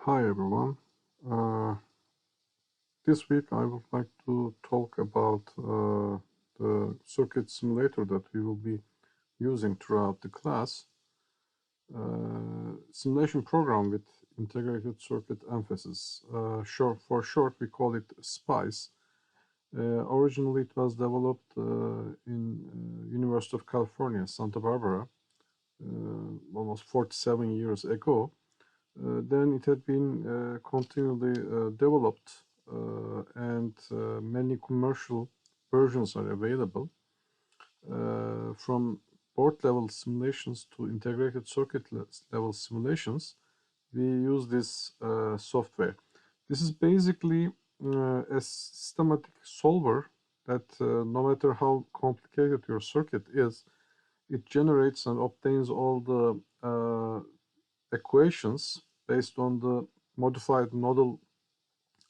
Hi everyone. Uh, this week I would like to talk about the circuit simulator that we will be using throughout the class. Simulation program with integrated circuit emphasis. For short, we call it SPICE. Originally, it was developed in University of California, Santa Barbara, almost 47 years ago. Then it had been continually developed and many commercial versions are available. From board level simulations to integrated circuit level simulations, we use this software. This is basically a systematic solver that no matter how complicated your circuit is, it generates and obtains all the equations based on the modified nodal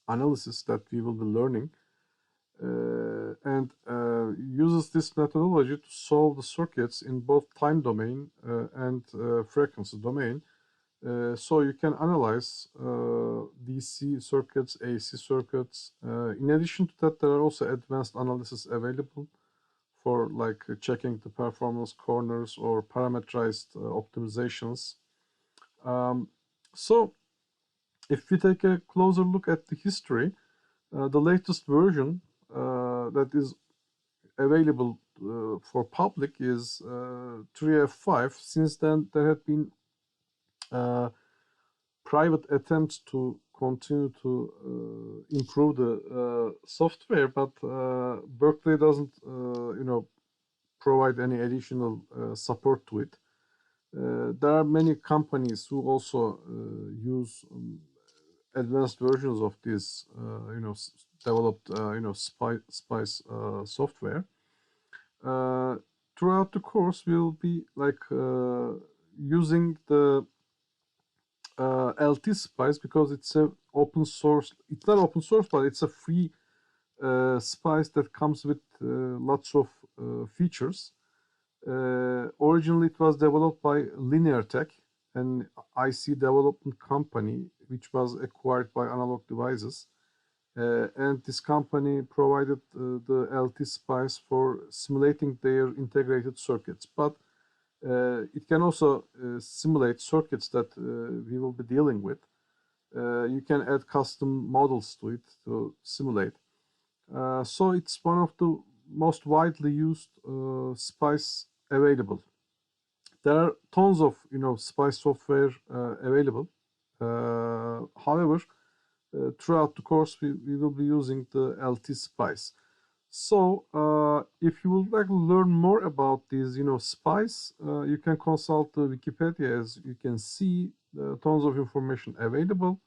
analysis that we will be learning and uses this methodology to solve the circuits in both time domain and frequency domain. So you can analyze DC circuits, AC circuits. In addition to that, there are also advanced analysis available for like checking the performance corners or parameterized optimizations. So if we take a closer look at the history, the latest version that is available for public is W05. Since then, there have been private attempts to continue to improve the software, but Berkeley doesn't, provide any additional support to it. There are many companies who also use advanced versions of this, developed, SPICE software. Throughout the course, we'll be like using the LT SPICE because it's a open source. It's not open source, but it's a free SPICE that comes with lots of features. Originally, it was developed by Linear Tech, an IC development company, which was acquired by Analog Devices. And this company provided the LT SPICE for simulating their integrated circuits. But it can also simulate circuits that we will be dealing with. You can add custom models to it to simulate. So it's one of the most widely used SPICE available. There are tons of SPICE software available. However, throughout the course, we will be using the LT SPICE. So if you would like to learn more about these, SPICE, you can consult the Wikipedia. As you can see, tons of information available.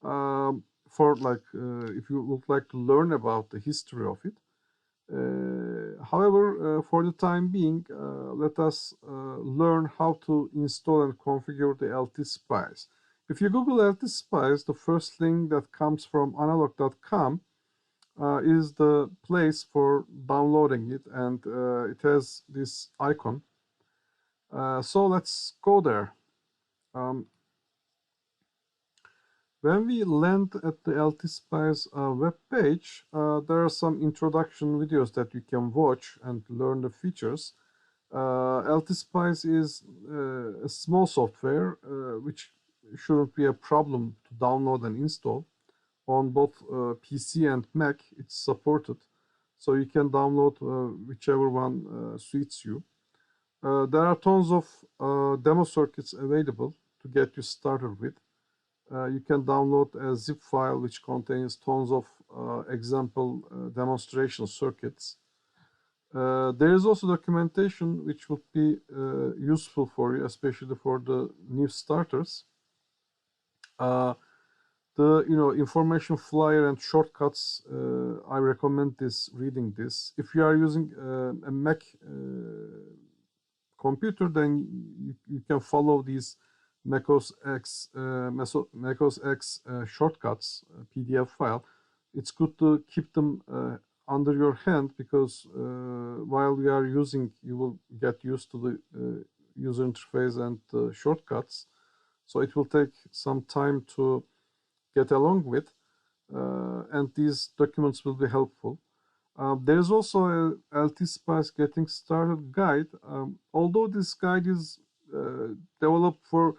For like, if you would like to learn about the history of it. However, for the time being, let us learn how to install and configure the LT SPICE. If you Google LT SPICE, the first thing that comes from analog.com is the place for downloading it, and it has this icon. So let's go there. When we land at the LT SPICE web page, there are some introduction videos that you can watch and learn the features. LT SPICE is a small software which shouldn't be a problem to download and install. On both PC and Mac, it's supported. So you can download whichever one suits you. There are tons of demo circuits available to get you started with. You can download a zip file which contains tons of example demonstration circuits. There is also documentation which would be useful for you, especially for the new starters. The information flyer and shortcuts, I recommend reading this. If you are using a Mac computer, then you can follow these macOS X shortcuts PDF file. It's good to keep them under your hand because while you are using, you will get used to the user interface and the shortcuts. so it will take some time to get along with, and these documents will be helpful. There is also a LT-SPICE Getting Started guide. Although this guide is developed for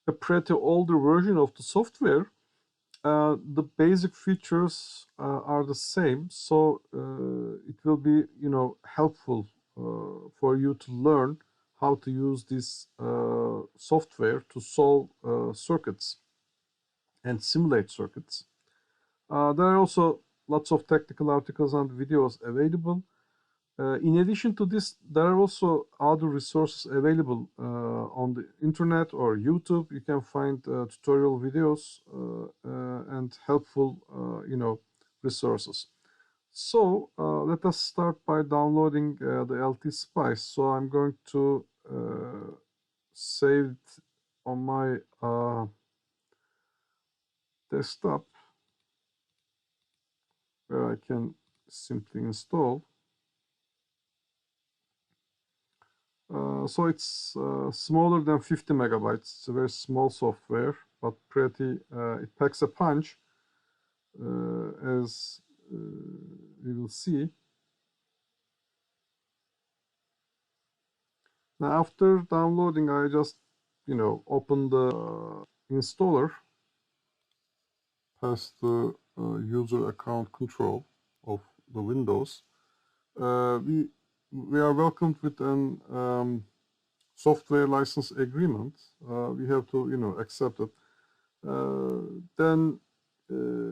a pretty older version of the software, the basic features are the same, so it will be, helpful for you to learn how to use this software to solve circuits and simulate circuits. There are also lots of technical articles and videos available. In addition to this, there are also other resources available on the internet or YouTube. You can find tutorial videos and helpful, resources. So let us start by downloading the LT-SPICE. So I'm going to save it on my desktop, where I can simply install. So it's smaller than 50 megabytes. It's a very small software, but pretty, it packs a punch, as we will see. Now, after downloading, I just, open the installer, past the user account control of the Windows. We are welcomed with an software license agreement. We have to, accept it. Then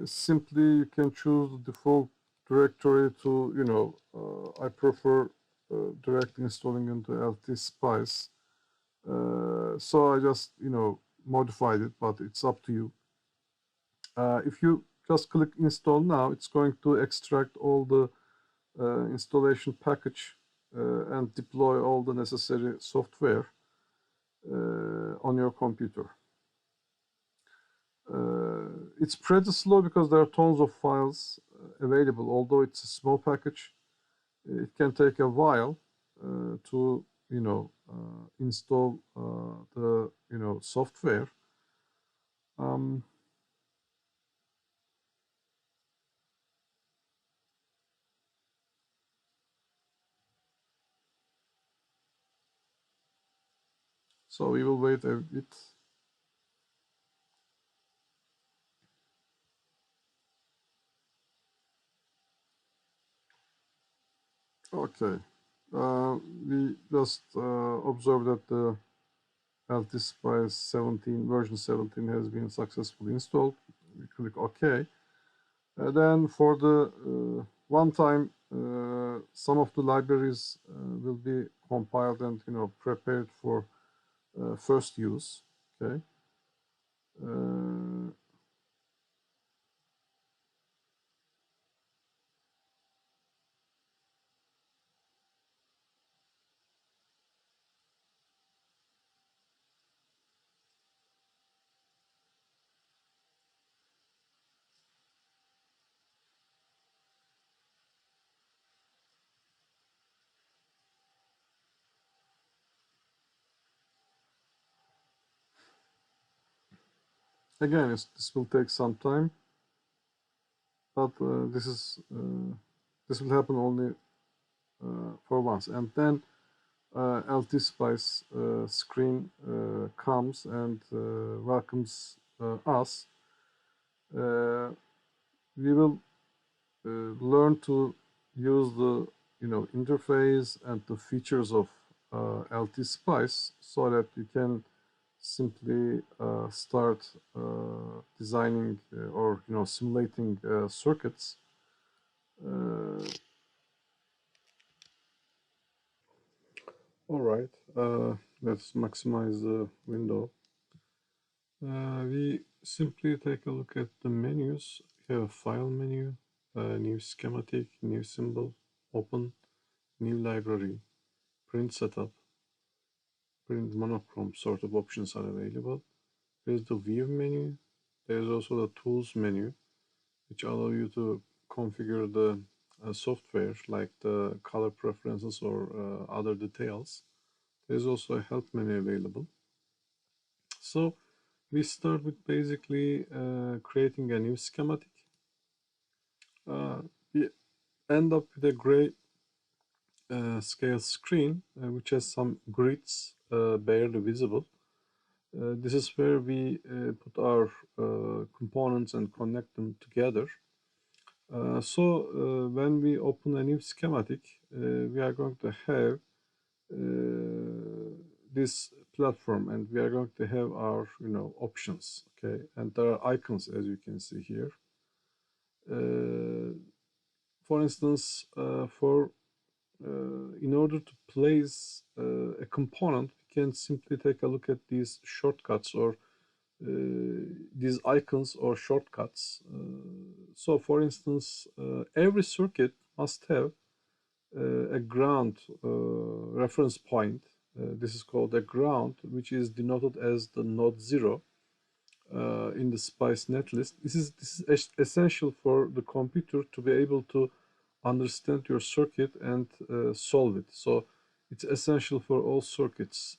simply you can choose the default directory to, I prefer direct installing into LT-SPICE. So I just, modified it, but it's up to you. If you just click install now, it's going to extract all the installation package and deploy all the necessary software on your computer. It's pretty slow because there are tons of files available. Although it's a small package, it can take a while to install the software. So we will wait a bit. Okay, we just observed that the LT-SPICE 17 version 17 has been successfully installed. We click OK. Then for the one time, some of the libraries will be compiled and prepared for first use. Okay. Again, this will take some time, but this will happen only for once, and then LT-SPICE screen comes and welcomes us. We will learn to use the interface and the features of LT-SPICE so that you can simply start designing or simulating circuits. All right, let's maximize the window. We simply take a look at the menus. We have a file menu, new schematic, new symbol, open, new library, print setup, print monochrome sort of options are available. There's the view menu. There's also the tools menu, which allow you to configure the software, like the color preferences or other details. There's also a help menu available. So We start with basically creating a new schematic. We end up with a gray scale screen which has some grids barely visible. This is where we put our components and connect them together. So when we open a new schematic, we are going to have this platform, and we are going to have our options. Okay, and there are icons, as you can see here. For instance, in order to place a component, we can simply take a look at these shortcuts, or these icons or shortcuts. So for instance, every circuit must have a ground reference point. This is called a ground, which is denoted as the node 0 in the SPICE netlist. This is essential for the computer to be able to understand your circuit and solve it. So it's essential for all circuits.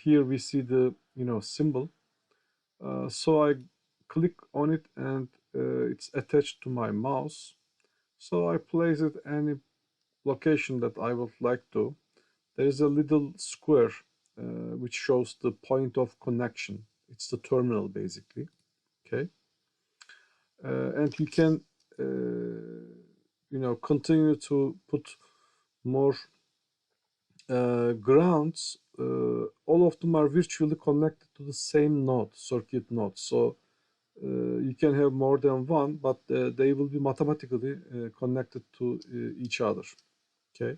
Here we see the symbol. So I click on it, and it's attached to my mouse. So I place it any location that I would like to. There is a little square which shows the point of connection. It's the terminal, basically. Okay, and you can continue to put more grounds. All of them are virtually connected to the same node, circuit node. So you can have more than one, but they will be mathematically connected to each other. Okay,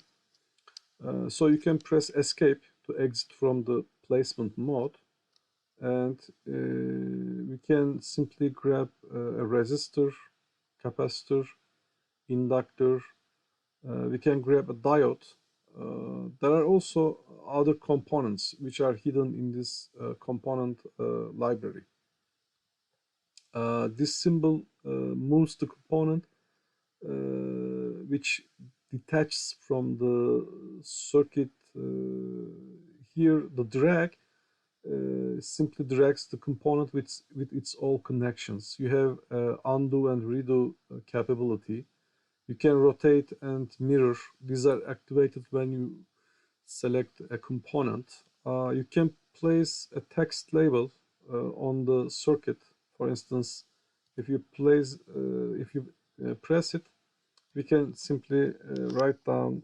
so you can press escape to exit from the placement mode, and we can simply grab a resistor, capacitor, inductor. We can grab a diode. There are also other components which are hidden in this component library. This symbol moves the component which detaches from the circuit. Here, the drag simply drags the component with its all connections. You have undo and redo capability. You can rotate and mirror. These are activated when you select a component. You can place a text label on the circuit. For instance, if you press it, we can simply write down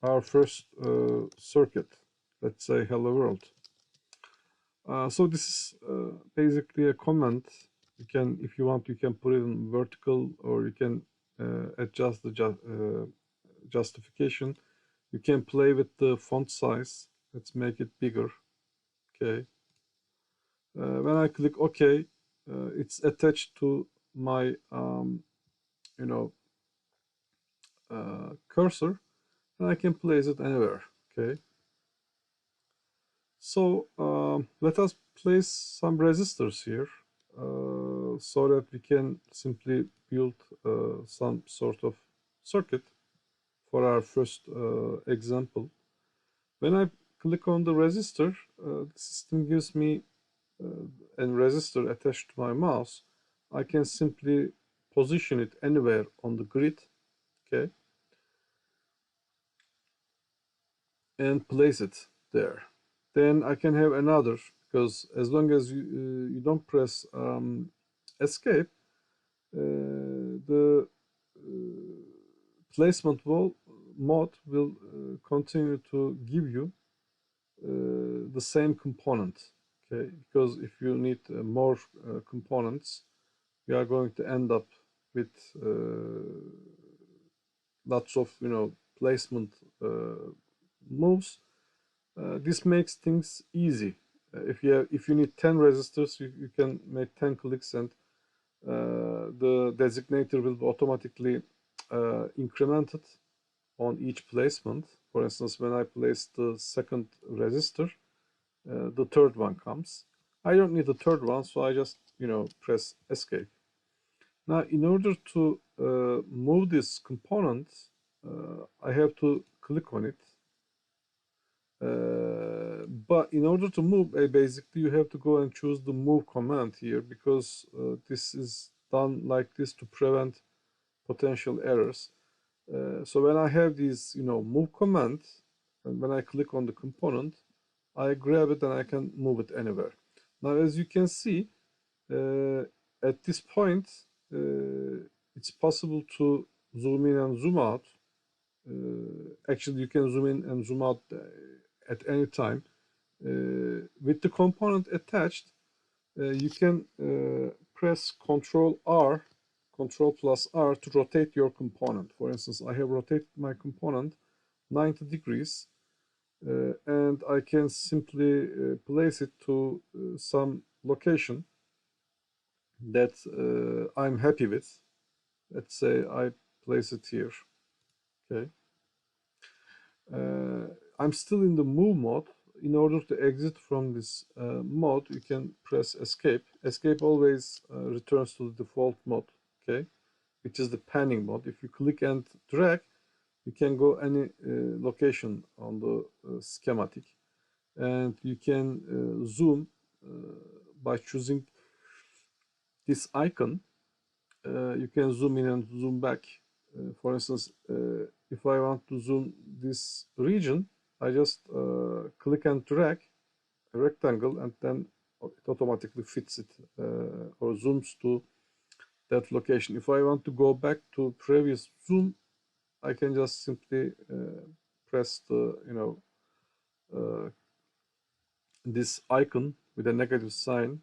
our first circuit. Let's say hello world. So this is basically a comment. You can, if you want, you can put it in vertical, or you can adjust the justification. You can play with the font size. Let's make it bigger. Okay. When I click OK, it's attached to my cursor, and I can place it anywhere. Okay. So let us place some resistors here so that we can simply build some sort of circuit for our first example. When I click on the resistor, the system gives me a resistor attached to my mouse. I can simply position it anywhere on the grid, okay, and place it there. Then I can have another, because as long as you don't press escape, the placement mode will continue to give you the same component. Okay, because if you need more components, you are going to end up with lots of placement moves. This makes things easy. If you need 10 resistors, you can make 10 clicks, and the designator will be automatically incremented on each placement. For instance, when I place the second resistor, the third one comes. I don't need the third one, so I just press escape. Now, in order to move this component, I have to click on it. But in order to move, basically you have to go and choose the move command here, because this is done like this to prevent potential errors. So when I have these, move command, and when I click on the component, I grab it and I can move it anywhere. Now, as you can see, at this point, it's possible to zoom in and zoom out. Actually, you can zoom in and zoom out at any time. With the component attached, you can press Control R, Control plus R to rotate your component. For instance, I have rotated my component 90 degrees, and I can simply place it to some location that I'm happy with. Let's say I place it here. Okay. I'm still in the move mode. In order to exit from this mode, you can press escape. Escape always returns to the default mode, okay, which is the panning mode. If you click and drag, you can go any location on the schematic, and you can zoom by choosing this icon. You can zoom in and zoom back. For instance, if I want to zoom this region, I just click and drag a rectangle, and then it automatically fits it or zooms to that location. If I want to go back to previous zoom, I can just simply press the this icon with a negative sign.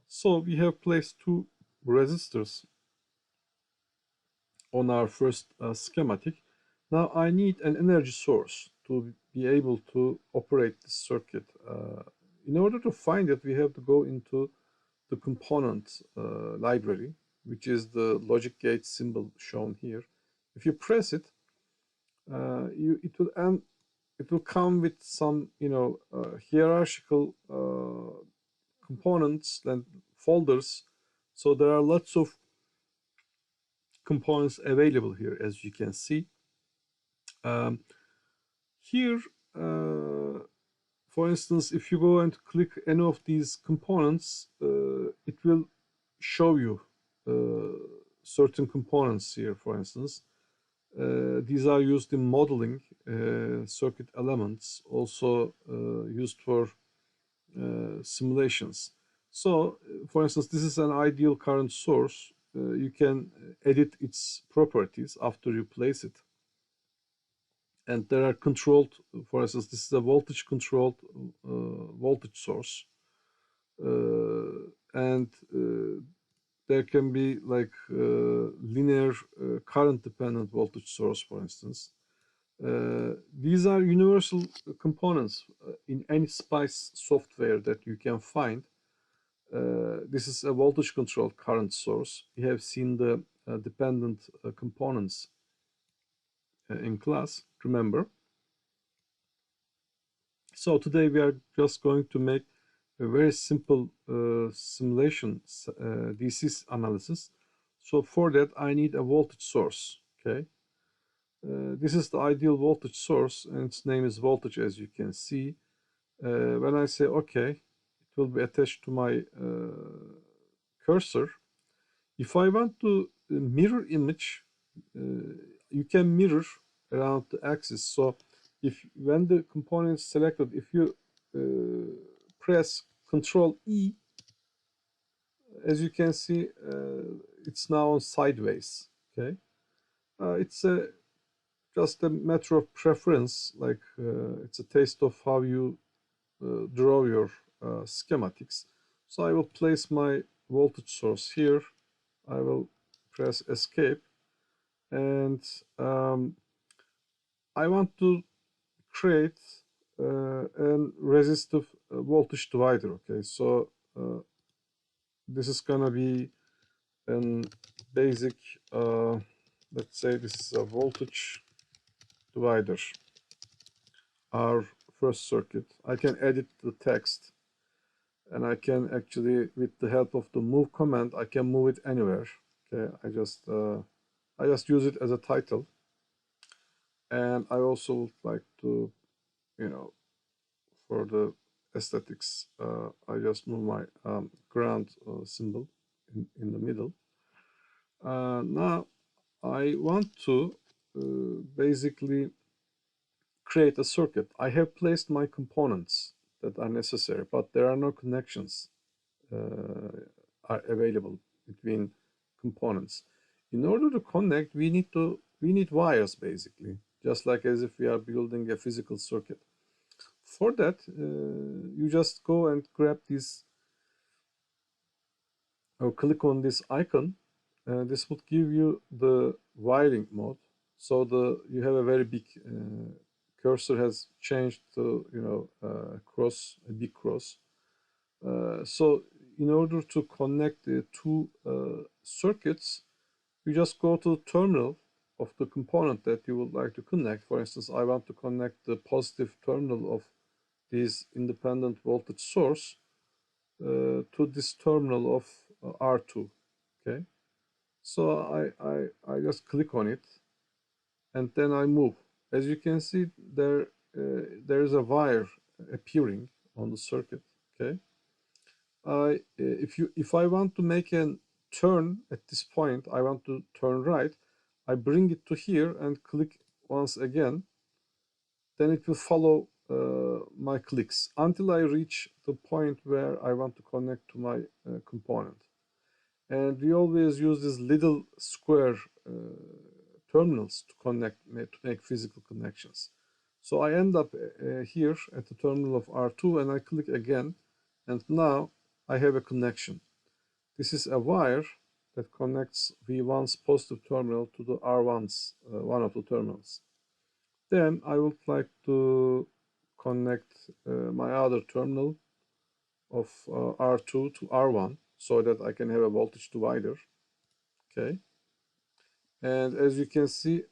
So we have placed two resistors on our first schematic. Now I need an energy source to be able to operate this circuit. In order to find it, we have to go into the component library, which is the logic gate symbol shown here. If you press it, it will come with some hierarchical components and folders. So there are lots of components available here, as you can see. Here, for instance, if you go and click any of these components, it will show you certain components here, for instance. These are used in modeling circuit elements, also used for simulations. So, for instance, this is an ideal current source. You can edit its properties after you place it. And there are controlled, for instance, this is a voltage controlled voltage source. And there can be like linear current dependent voltage source, for instance. These are universal components in any SPICE software that you can find. This is a voltage controlled current source. We have seen the dependent components in class, remember. So today we are just going to make a very simple simulation DC analysis. So for that I need a voltage source, okay. This is the ideal voltage source, and its name is voltage, as you can see. When I say OK, it will be attached to my cursor. If I want to mirror image, you can mirror around the axis. So when the component is selected, if you press Control E, as you can see, it's now on sideways. Okay, it's just a matter of preference. Like it's a taste of how you draw your schematics. So I will place my voltage source here. I will press Escape, and I want to create a resistive voltage divider. Okay, so this is gonna be a basic, let's say this is a voltage divider, our first circuit. I can edit the text, and I can actually, with the help of the move command, I can move it anywhere. Okay, I just use it as a title, and I also would like to for the aesthetics, I just move my ground symbol in the middle. Now I want to basically create a circuit. I have placed my components that are necessary, but there are no connections are available between components. In order to connect, we need wires basically, just like as if we are building a physical circuit. For that, you just go and grab this or click on this icon. This would give you the wiring mode. So you have a very big cursor has changed to a big cross. So in order to connect the two circuits, you just go to the terminal of the component that you would like to connect. For instance, I want to connect the positive terminal of this independent voltage source to this terminal of R2. Okay, so I just click on it and then I move. As you can see, there is a wire appearing on the circuit. Okay, if I want to make a turn at this point, I want to turn right, I bring it to here and click once again. Then it will follow my clicks until I reach the point where I want to connect to my component. And we always use these little square terminals to make physical connections. So I end up here at the terminal of R2 and I click again, and now I have a connection. This is a wire that connects V1's positive terminal to the R1's one of the terminals. Then I would like to connect my other terminal of R2 to R1 so that I can have a voltage divider. Okay. And as you can see,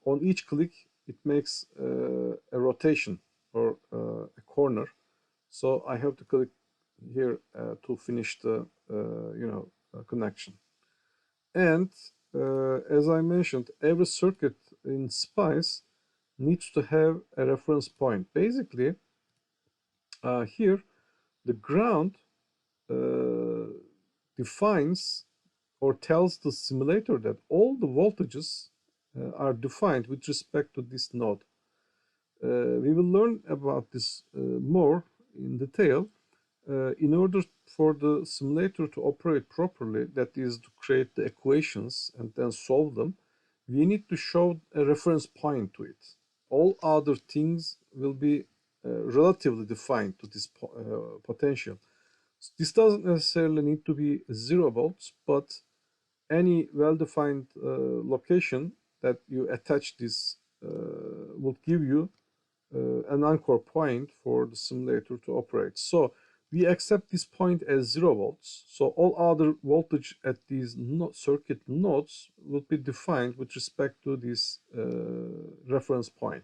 on each click, it makes a rotation or a corner. So I have to click here to finish the connection. And as I mentioned, every circuit in SPICE needs to have a reference point. Basically, here the ground defines or tells the simulator that all the voltages are defined with respect to this node. We will learn about this more in detail. In order for the simulator to operate properly, that is to create the equations and then solve them, we need to show a reference point to it. All other things will be relatively defined to this potential. This doesn't necessarily need to be 0 volts, but any well-defined location that you attach this will give you an anchor point for the simulator to operate. So we accept this point as 0 volts. So all other voltage at these circuit nodes will be defined with respect to this reference point.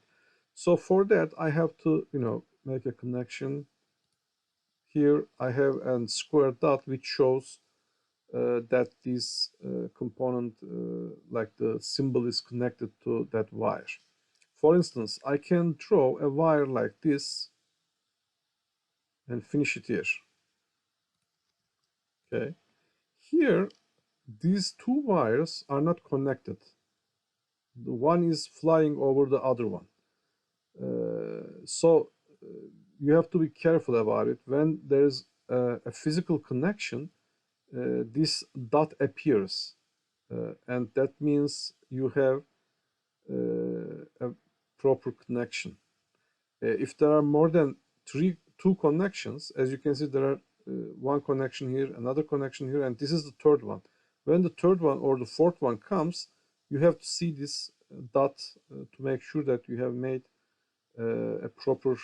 So for that, I have to, make a connection. Here I have a square dot which shows that this component, like the symbol, is connected to that wire. For instance, I can draw a wire like this and finish it here. Okay. Here, these two wires are not connected. The one is flying over the other one. So you have to be careful about it. When there's a physical connection, this dot appears, and that means you have a proper connection. If there are more than two connections, as you can see, there are one connection here, another connection here, and this is the third one. When the third one or the fourth one comes, you have to see this dot to make sure that you have made a proper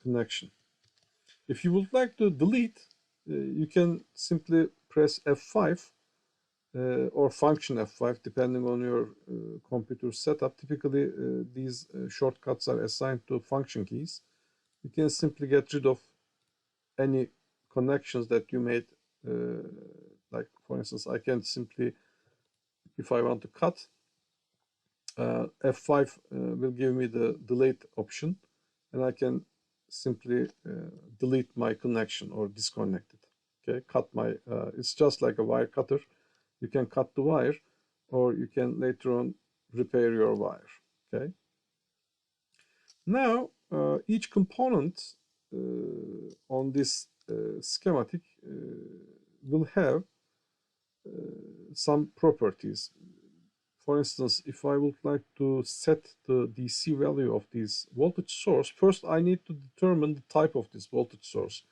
connection. If you would like to delete, you can simply press F5 or function F5 depending on your computer setup. Typically, these shortcuts are assigned to function keys. You can simply get rid of any connections that you made. Like, for instance, I can simply, if I want to cut, F5 will give me the delete option. and I can simply delete my connection or disconnect it. Okay, cut my, it's just like a wire cutter. You can cut the wire, or you can later on repair your wire. Okay. Now, each component on this schematic will have some properties. For instance, if I would like to set the DC value of this voltage source, first I need to determine the type of this voltage source.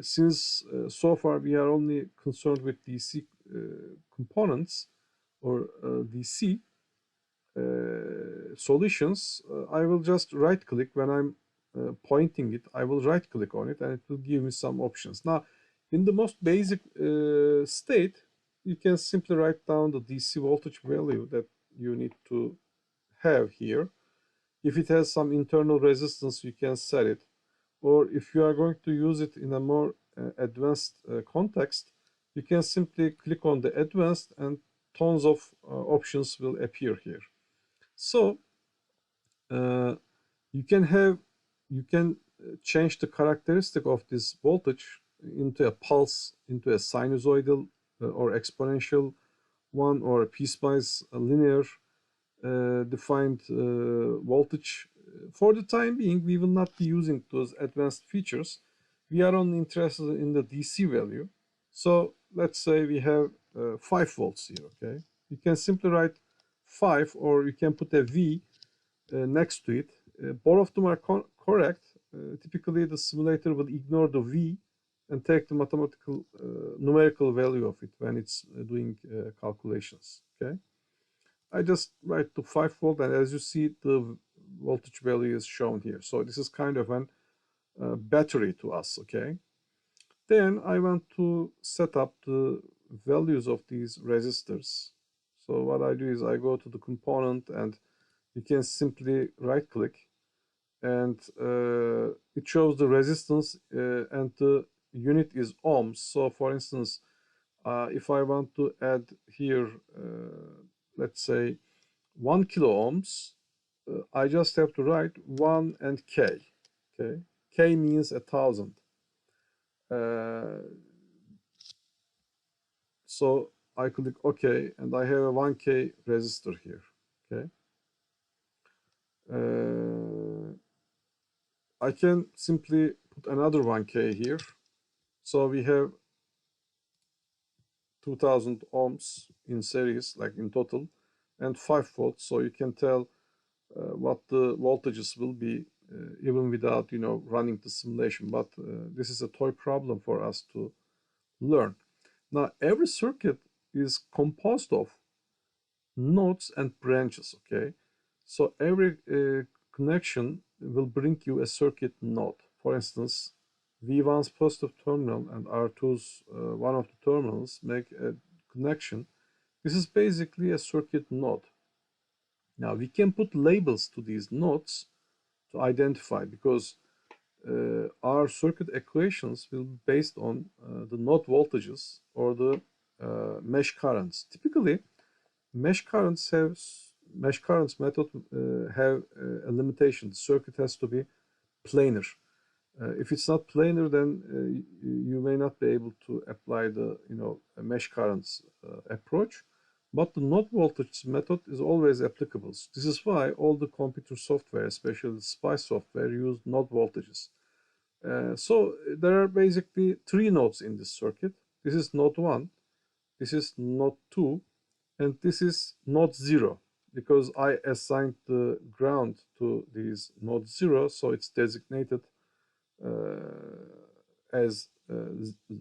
Since so far we are only concerned with DC components or DC solutions, I will just right click when I'm pointing it. I will right click on it and it will give me some options. Now, in the most basic state, you can simply write down the DC voltage value that you need to have here. If it has some internal resistance, you can set it. Or if you are going to use it in a more advanced context, you can simply click on the advanced and tons of options will appear here. So you can change the characteristic of this voltage into a pulse, into a sinusoidal or exponential one, or a piecewise linear defined voltage. For the time being, we will not be using those advanced features. We are only interested in the DC value. So let's say we have 5 volts here, okay? You can simply write 5, or you can put a V next to it. Both of them are correct. Typically, the simulator will ignore the V and take the mathematical numerical value of it when it's doing calculations, okay? I just write to 5 volt, and as you see, the voltage value is shown here. So this is kind of an battery to us, okay? Then I want to set up the values of these resistors. So what I do is I go to the component, and you can simply right click, and it shows the resistance and the unit is ohms. So for instance, if I want to add here, let's say 1 kilo ohms, I just have to write 1 and K. Okay, K means 1,000. So I click OK, and I have a 1K resistor here. Okay. I can simply put another 1K here. So we have 2000 ohms in series, like in total, and 5 volts. So you can tell what the voltages will be even without, running the simulation. But this is a toy problem for us to learn. Now, every circuit is composed of nodes and branches, okay? So every connection will bring you a circuit node. For instance, V1's positive terminal and R2's one of the terminals make a connection. This is basically a circuit node. Now we can put labels to these nodes to identify, because our circuit equations will be based on the node voltages or the mesh currents. Typically, mesh currents method have a limitation. The circuit has to be planar. If it's not planar, then you may not be able to apply the mesh currents approach. But the node voltage method is always applicable. This is why all the computer software, especially the SPICE software, use node voltages. So there are basically 3 nodes in this circuit. This is node 1, this is node 2, and this is node 0, because I assigned the ground to these node 0, so it's designated as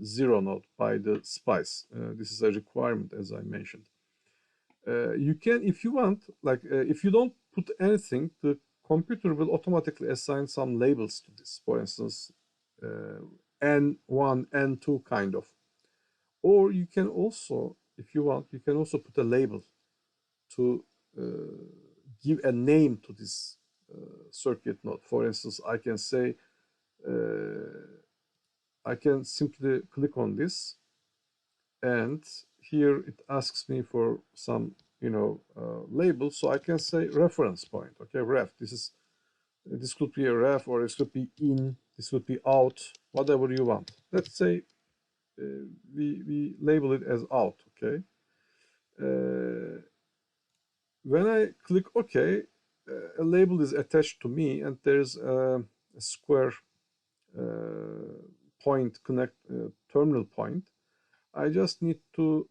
0 node by the SPICE. This is a requirement, as I mentioned. You can, if you want, like if you don't put anything, the computer will automatically assign some labels to this. For instance, N1, N2 kind of. Or you can also, if you want, you can also put a label to give a name to this circuit node. For instance, I can say, I can simply click on this, and here it asks me for some label. So I can say reference point. Okay, ref. This is This could be a ref, or this could be in, this could be out, whatever you want. Let's say we label it as out, okay? When I click OK, a label is attached to me, and there's a square point terminal point. I just need to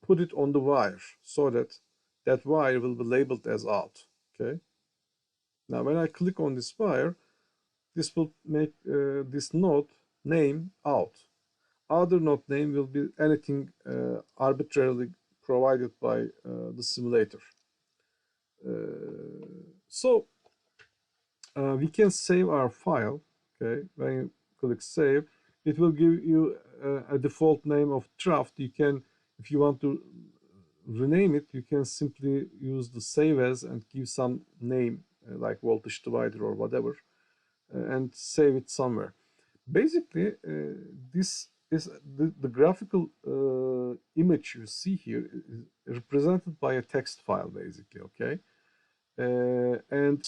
put it on the wire so that that wire will be labeled as out. Okay. Now, when I click on this wire, this will make this node name out. Other node name will be anything arbitrarily provided by the simulator. So we can save our file. Okay, when you click save, it will give you a default name of draft. You can, if you want to rename it, you can simply use the save as and give some name like voltage divider or whatever, and save it somewhere. Basically, this is the graphical image you see here is represented by a text file, basically. Okay, and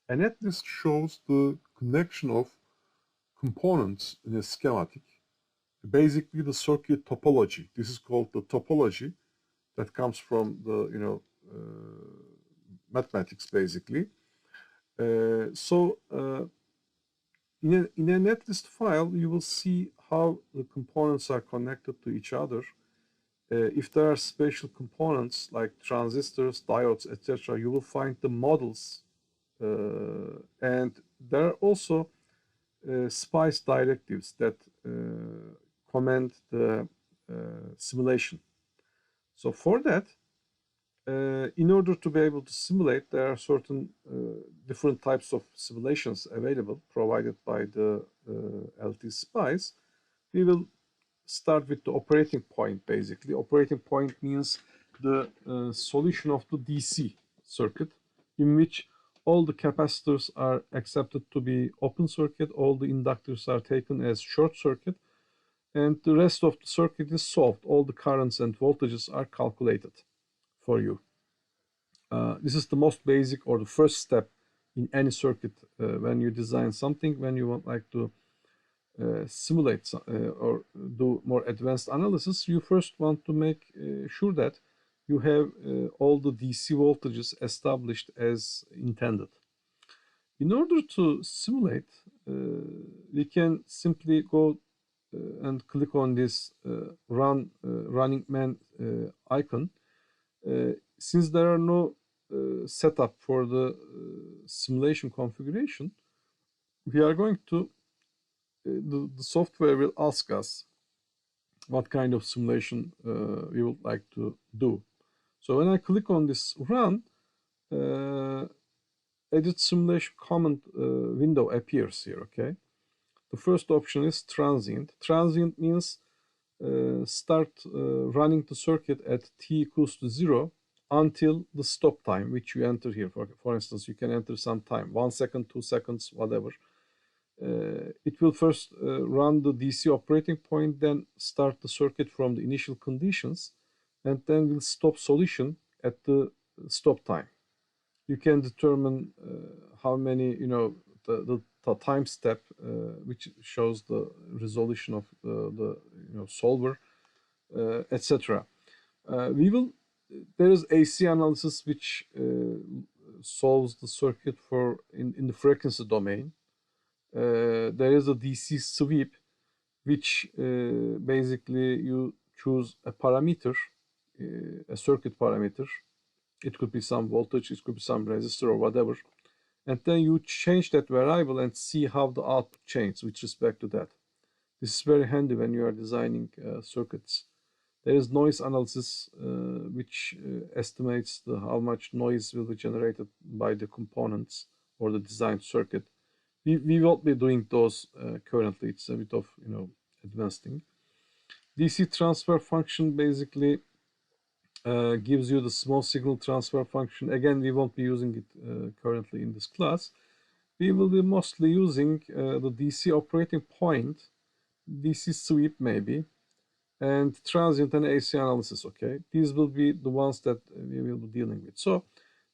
a netlist shows the connection of components in a schematic, basically the circuit topology. This is called the topology that comes from the mathematics, basically. So in a netlist file, you will see how the components are connected to each other. If there are special components like transistors, diodes, etc., you will find the models, and there are also SPICE directives that command the simulation. So for that, in order to be able to simulate, there are certain different types of simulations available provided by the LT SPICE. We will start with the operating point, basically. Operating point means the solution of the DC circuit, in which all the capacitors are accepted to be open circuit, all the inductors are taken as short circuit, and the rest of the circuit is solved. All the currents and voltages are calculated for you. This is the most basic, or the first step in any circuit when you design something, when you want like to simulate or do more advanced analysis. You first want to make sure that you have all the DC voltages established as intended. In order to simulate, we can simply go and click on this running man icon. Since there are no setup for the simulation configuration, we are going to the software will ask us what kind of simulation we would like to do. So when I click on this run, edit simulation comment window appears here. Okay, the first option is transient. Transient means start running the circuit at t equals to 0 until the stop time, which you enter here. For instance, you can enter some time, 1 second, 2 seconds, whatever. It will first run the DC operating point, then start the circuit from the initial conditions, and then will stop solution at the stop time. You can determine how many, the time step, which shows the resolution of the solver, etc. There is AC analysis which solves the circuit for in the frequency domain. There is a DC sweep, which basically you choose a parameter, a circuit parameter. It could be some voltage, it could be some resistor or whatever. And then you change that variable and see how the output changes with respect to that. This is very handy when you are designing circuits. There is noise analysis, which estimates how much noise will be generated by the components or the designed circuit. We won't be doing those currently. It's a bit of advanced thing. DC transfer function basically gives you the small signal transfer function. Again, we won't be using it currently in this class. We will be mostly using the DC operating point, DC sweep maybe, and transient and AC analysis. Okay, these will be the ones that we will be dealing with. So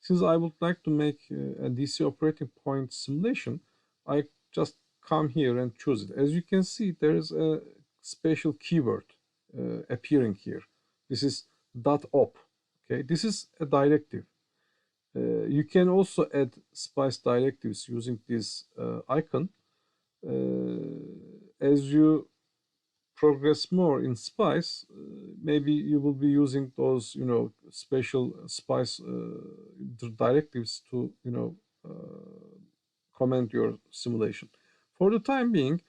Since I would like to make a DC operating point simulation, I just come here and choose it. As you can see, there is a special keyword appearing here. This is .op. Okay, this is a directive. You can also add SPICE directives using this icon. As you progress more in SPICE, maybe you will be using those, special SPICE directives to, comment your simulation. For the time being,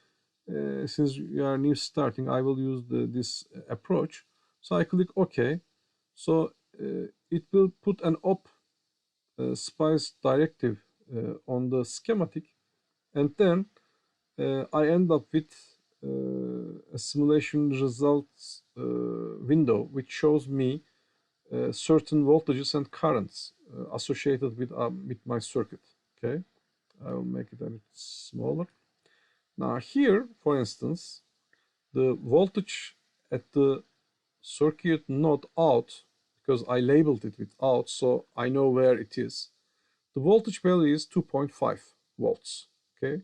since you are new starting, I will use this approach. So I click OK. So it will put an op SPICE directive on the schematic, and then I end up with a simulation results window which shows me certain voltages and currents associated with my circuit. Okay, I will make it a bit smaller. Now here, for instance, the voltage at the circuit node out, because I labeled it with out, so I know where it is. The voltage value is 2.5 volts. Okay,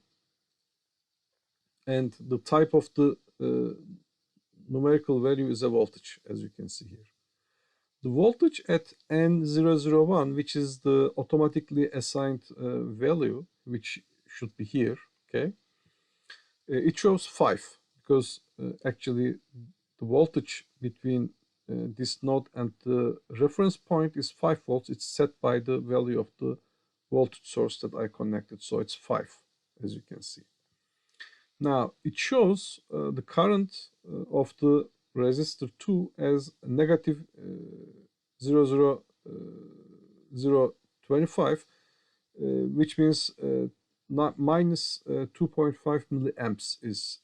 and the type of the numerical value is a voltage, as you can see here. The voltage at N001, which is the automatically assigned value, which should be here, okay, it shows 5, because actually the voltage between this node and the reference point is 5 volts. It's set by the value of the voltage source that I connected, so it's 5, as you can see. Now it shows the current of the resistor 2 as negative 0.025, which means minus 2.5 milliamps is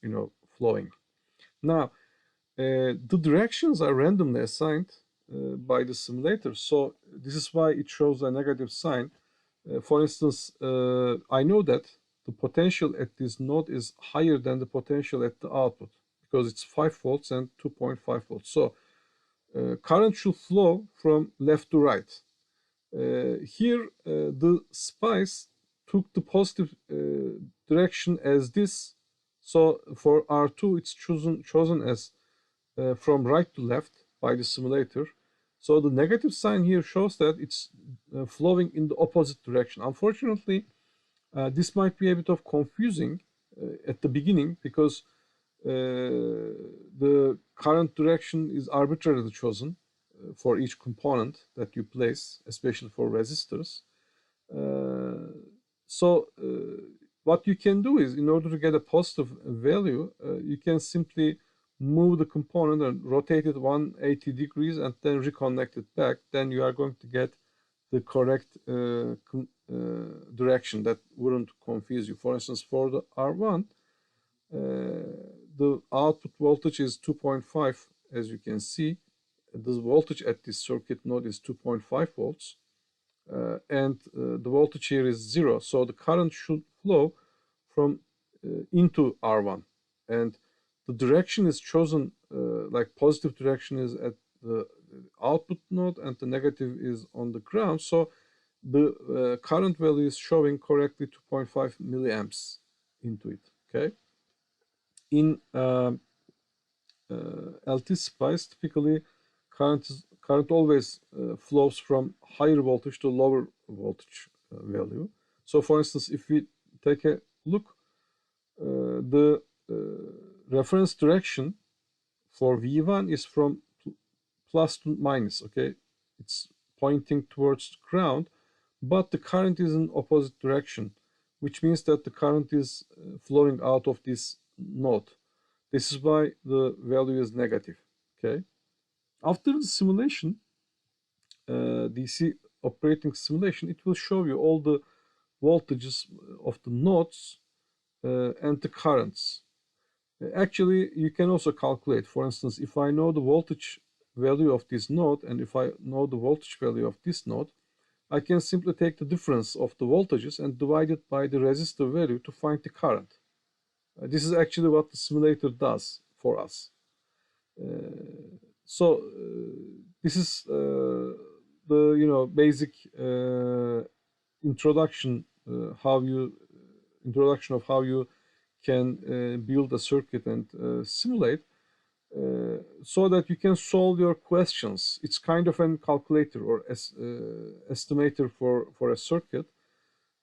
flowing. Now the directions are randomly assigned by the simulator, so this is why it shows a negative sign. For instance, I know that the potential at this node is higher than the potential at the output, because it's 5 volts and 2.5 volts. So current should flow from left to right. Here, the SPICE took the positive direction as this. So for R2, it's chosen as from right to left by the simulator. So the negative sign here shows that it's flowing in the opposite direction. Unfortunately, this might be a bit of confusing at the beginning, because the current direction is arbitrarily chosen for each component that you place, especially for resistors. So what you can do is, in order to get a positive value, you can simply move the component and rotate it 180 degrees and then reconnect it back. Then you are going to get the correct direction that wouldn't confuse you. For instance, for the R1, the output voltage is 2.5, as you can see. The voltage at this circuit node is 2.5 volts, and the voltage here is 0. So the current should flow from into R1, and the direction is chosen, like positive direction is at the output node and the negative is on the ground. So the current value is showing correctly 2.5 milliamps into it. Okay. In LT SPICE, typically current always flows from higher voltage to lower voltage value. So for instance, if we take a look, the reference direction for V1 is from plus to minus. Okay, it's pointing towards ground, but the current is in opposite direction, which means that the current is flowing out of this node. This is why the value is negative. Okay, after the simulation, DC operating simulation, it will show you all the voltages of the nodes and the currents. Actually, you can also calculate. For instance, if I know the voltage value of this node and if I know the voltage value of this node, I can simply take the difference of the voltages and divide it by the resistor value to find the current. This is actually what the simulator does for us. So this is the basic introduction of how you can build a circuit and simulate, so that you can solve your questions. It's kind of a calculator or estimator for a circuit.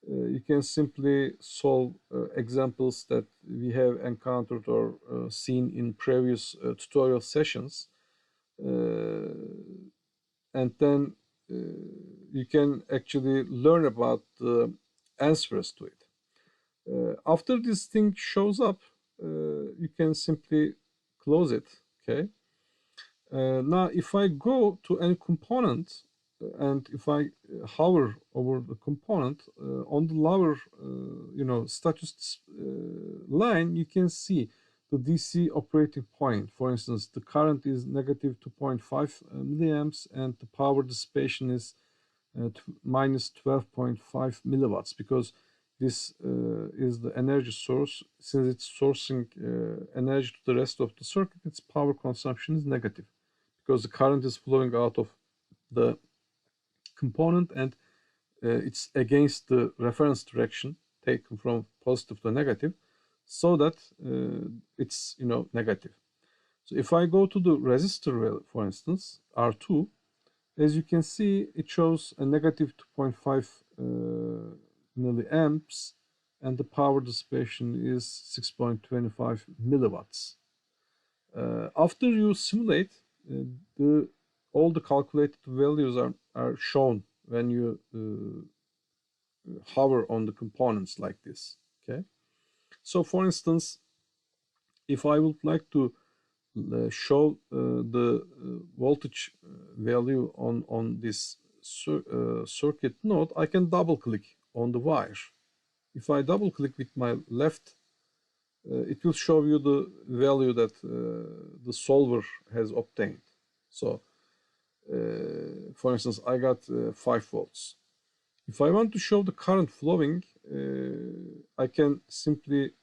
You can simply solve examples that we have encountered or seen in previous tutorial sessions, and then you can actually learn about the answers to it. After this thing shows up, you can simply close it. Okay. Now, if I go to any component and if I hover over the component on the lower, status line, you can see the DC operating point. For instance, the current is negative 2.5 milliamps and the power dissipation is minus 12.5 milliwatts, because this is the energy source. Since it's sourcing energy to the rest of the circuit, its power consumption is negative, because the current is flowing out of the component and it's against the reference direction taken from positive to negative, so that it's negative. So if I go to the resistor value, for instance, R2, as you can see, it shows a negative 2.5 milliamps, and the power dissipation is 6.25 milliwatts. After you simulate, all the calculated values are shown when you hover on the components like this. Okay. So, for instance, if I would like to show the voltage value on this circuit node, I can double click on the wire. If I double click with my left, it will show you the value that the solver has obtained. So, for instance, I got 5 volts. If I want to show the current flowing, I can simply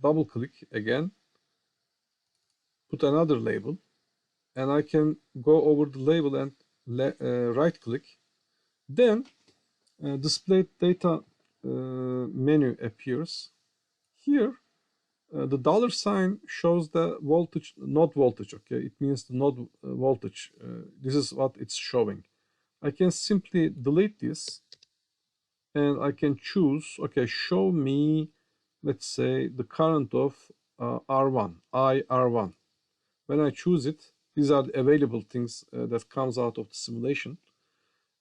double click again, put another label, and I can go over the label and right click. Then display data menu appears. Here the dollar sign shows the voltage, not voltage. Okay, it means the node voltage. This is what it's showing. I can simply delete this and I can choose, okay, show me, let's say, the current of R1, IR1. When I choose it, these are the available things that comes out of the simulation,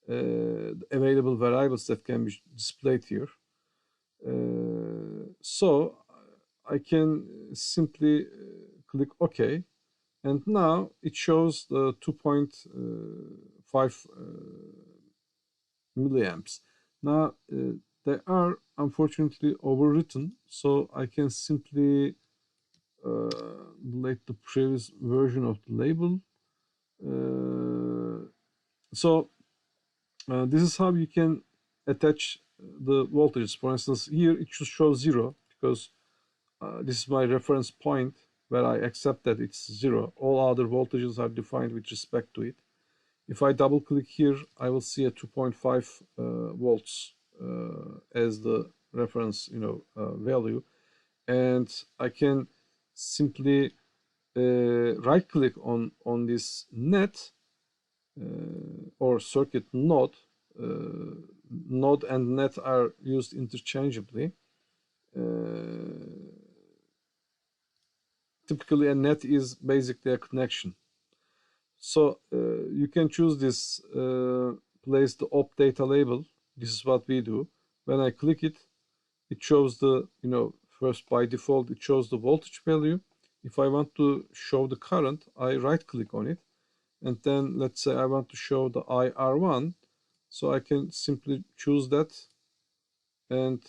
the available variables that can be displayed here. So I can simply click OK, and now it shows the 2.5 milliamps. Now they are unfortunately overwritten, so I can simply delete the previous version of the label. This is how you can attach the voltages. For instance, here it should show 0 because this is my reference point where I accept that it's 0. All other voltages are defined with respect to it. If I double click here, I will see a 2.5 volts as the reference value, and I can simply right click on this net or circuit node. Node and net are used interchangeably. Typically a net is basically a connection. So you can choose this place the op data label. This is what we do. When I click it, it shows the, first by default, it shows the voltage value. If I want to show the current, I right click on it. And then let's say I want to show the IR1. So I can simply choose that. And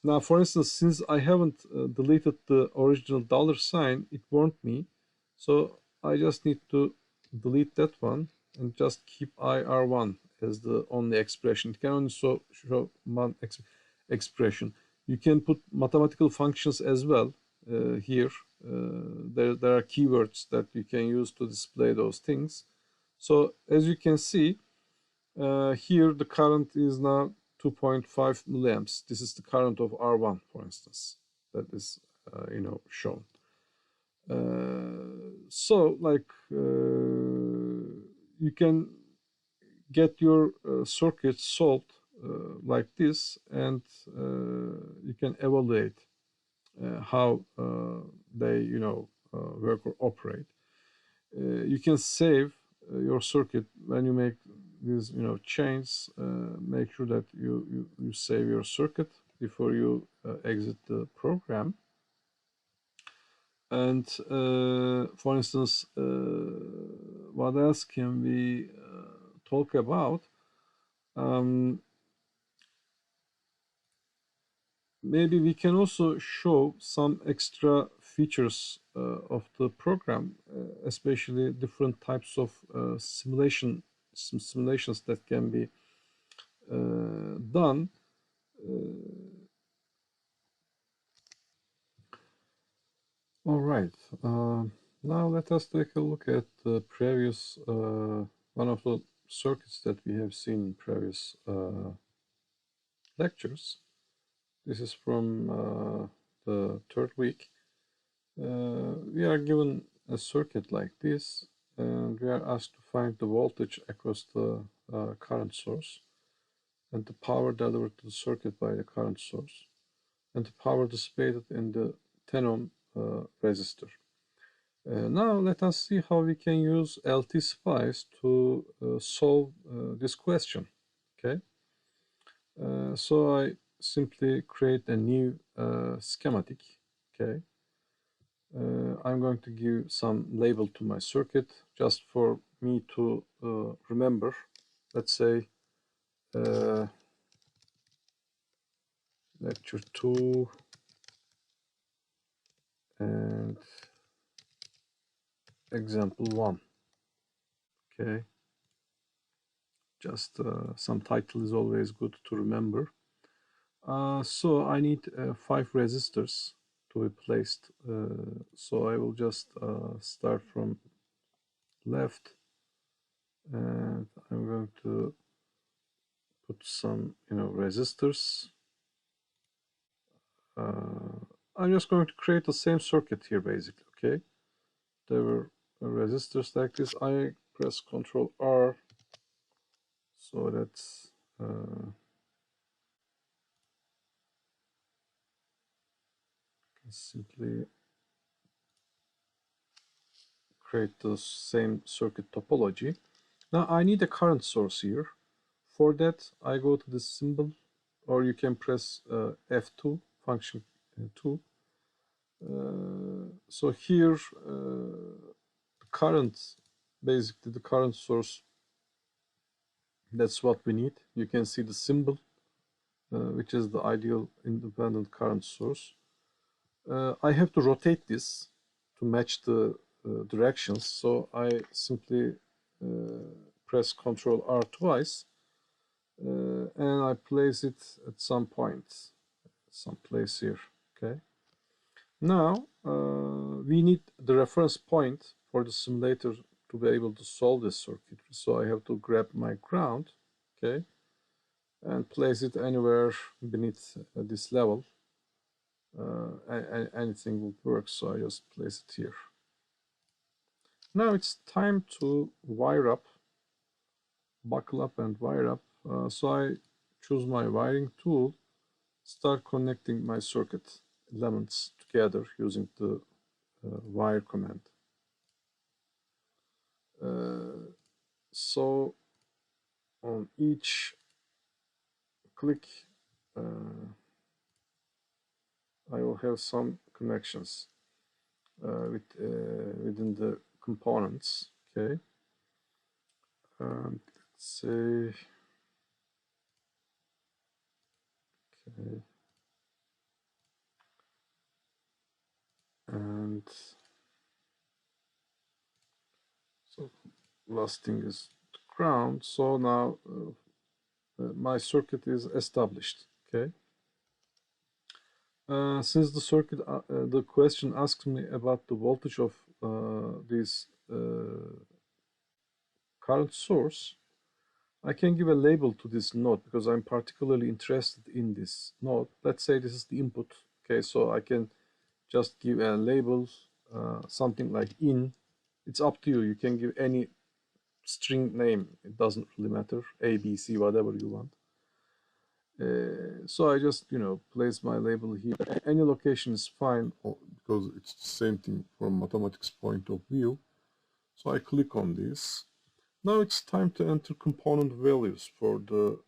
now, for instance, since I haven't deleted the original dollar sign, it warned me. So I just need to delete that one and just keep IR1 as the only expression. It can only show one expression. You can put mathematical functions as well here. There are keywords that you can use to display those things. So as you can see, here the current is now 2.5 milliamps. This is the current of R1, for instance, that is shown. So like you can get your circuit solved like this, and you can evaluate how they work or operate. You can save your circuit when you make these change. Make sure that you save your circuit before you exit the program. And for instance, what else can we talk about? Maybe we can also show some extra features of the program, especially different types of simulations that can be done. All right. Now let us take a look at the previous one of the circuits that we have seen in previous lectures. This is from the third week. We are given a circuit like this, and we are asked to find the voltage across the current source, and the power delivered to the circuit by the current source, and the power dissipated in the 10 ohm resistor. Now let us see how we can use LT Spice to solve this question. Okay, so I simply create a new schematic. Okay, I'm going to give some label to my circuit just for me to remember. Let's say lecture 2 and example 1. Okay, just some title is always good to remember. So I need 5 resistors to be placed. So I will just start from left, and I'm going to put some resistors. I'm just going to create the same circuit here basically. Okay, there were resistors like this. I press Ctrl R so that simply create the same circuit topology. Now I need a current source here. For that, I go to this symbol, or you can press F2, function 2. So here, the current, basically the current source, that's what we need. You can see the symbol, which is the ideal independent current source. I have to rotate this to match the directions, so I simply press Ctrl R twice, and I place it at some point, some place here. Okay. Now we need the reference point for the simulator to be able to solve this circuit. So I have to grab my ground, okay, and place it anywhere beneath this level. Anything will work, so I just place it here. Now it's time to wire up, buckle up and wire up. So I choose my wiring tool, start connecting my circuit elements together using the wire command. So on each click, I will have some connections within the components. Okay, and let's say, okay, and so last thing is the ground. So now my circuit is established. Okay. Since the circuit, the question asks me about the voltage of these current source, I can give a label to this node because I'm particularly interested in this node. Let's say this is the input. Okay, so I can just give a label, something like in. It's up to you. You can give any string name. It doesn't really matter. A, B, C, whatever you want. So I just, place my label here. Any location is fine because it's the same thing from mathematics point of view. So I click on this. Now it's time to enter component values for the,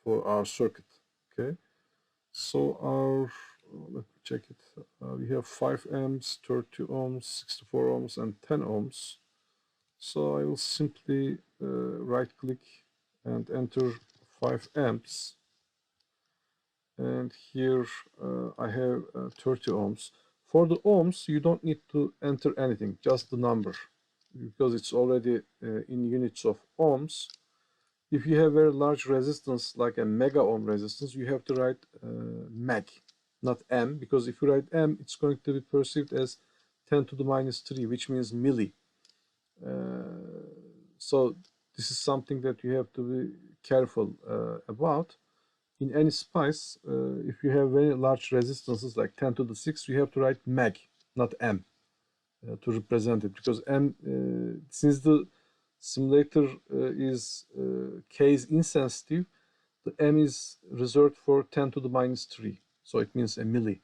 for our circuit. Okay. So let me check it. We have 5 amps, 30 ohms, 64 ohms, and 10 ohms. So I will simply right click and enter 5 amps. And here I have 30 ohms. For the ohms, you don't need to enter anything, just the number, because it's already in units of ohms. If you have very large resistance, like a mega ohm resistance, you have to write meg, not m, because if you write m, it's going to be perceived as 10 to the minus 3, which means milli. So this is something that you have to be careful about. In any spice, if you have very large resistances like 10 to the 6, you have to write meg, not m, to represent it, because m, since the simulator is case insensitive, the m is reserved for 10 to the minus 3, so it means a milli.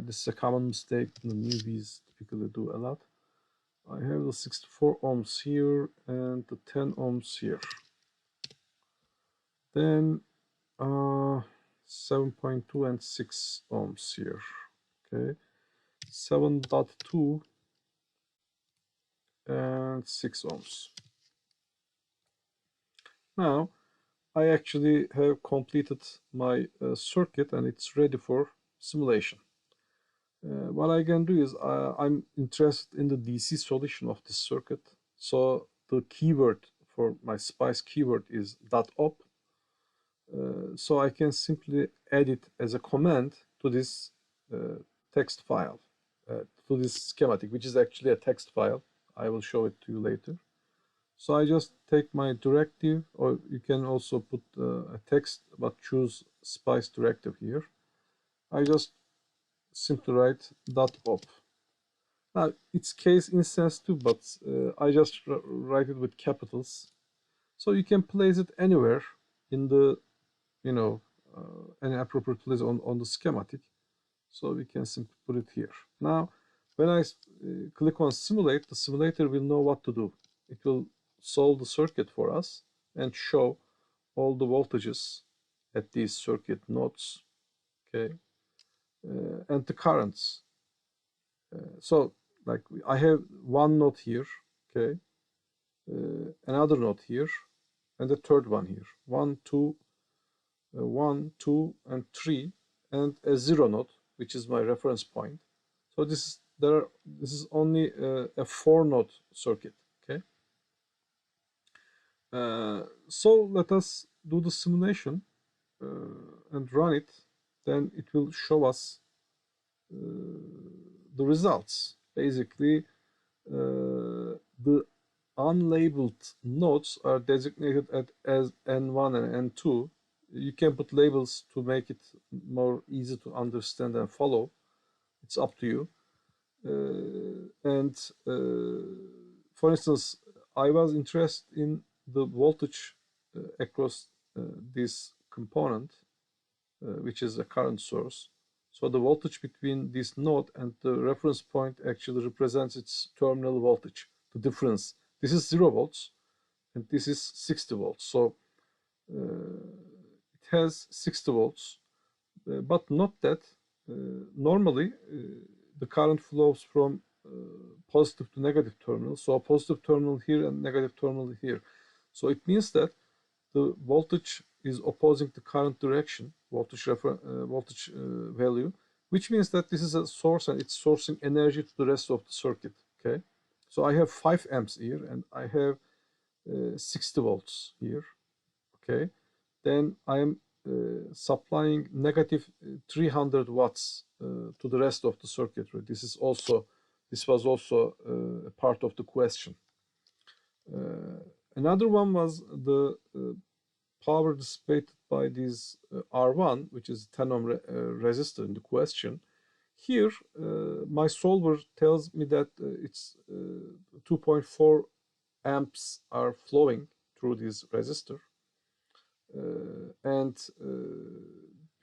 This is a common mistake the newbies typically do a lot. I have the 64 ohms here and the 10 ohms here. Then 7.2 and 6 ohms here. Okay, 7.2 and 6 ohms. Now I actually have completed my circuit and it's ready for simulation. What I can do is I'm interested in the DC solution of this circuit. So the keyword for my SPICE keyword is .op. So I can simply add it as a command to this text file, to this schematic, which is actually a text file. I will show it to you later. So I just take my directive, or you can also put a text, but choose SPICE directive here. I just simply write .op. Now it's case insensitive, but I just write it with capitals. So you can place it anywhere in the, any appropriate place on the schematic. So we can simply put it here. Now, when I click on simulate, the simulator will know what to do. It will solve the circuit for us and show all the voltages at these circuit nodes, okay, and the currents. So, like I have one node here, okay, another node here, and the third one here. 1, 2, 1, 2, and 3, and a 0 node, which is my reference point. So this is only a 4 node circuit. Okay. So let us do the simulation and run it. Then it will show us the results. Basically, the unlabeled nodes are designated as N1 and N2. You can put labels to make it more easy to understand and follow. It's up to you. For instance, I was interested in the voltage across this component, which is a current source. So the voltage between this node and the reference point actually represents its terminal voltage, the difference. This is 0 volts and this is 60 volts. So it has 60 volts, but not that. Normally, the current flows from positive to negative terminal. So a positive terminal here and negative terminal here. So it means that the voltage is opposing the current direction, voltage value, which means that this is a source and it's sourcing energy to the rest of the circuit. Okay, so I have 5 amps here and I have 60 volts here. Okay, then I am supplying negative 300 watts to the rest of the circuitry. This was also a part of the question. Another one was the power dissipated by this R1, which is 10 ohm resistor in the question. Here, my solver tells me that it's 2.4 amps are flowing through this resistor. And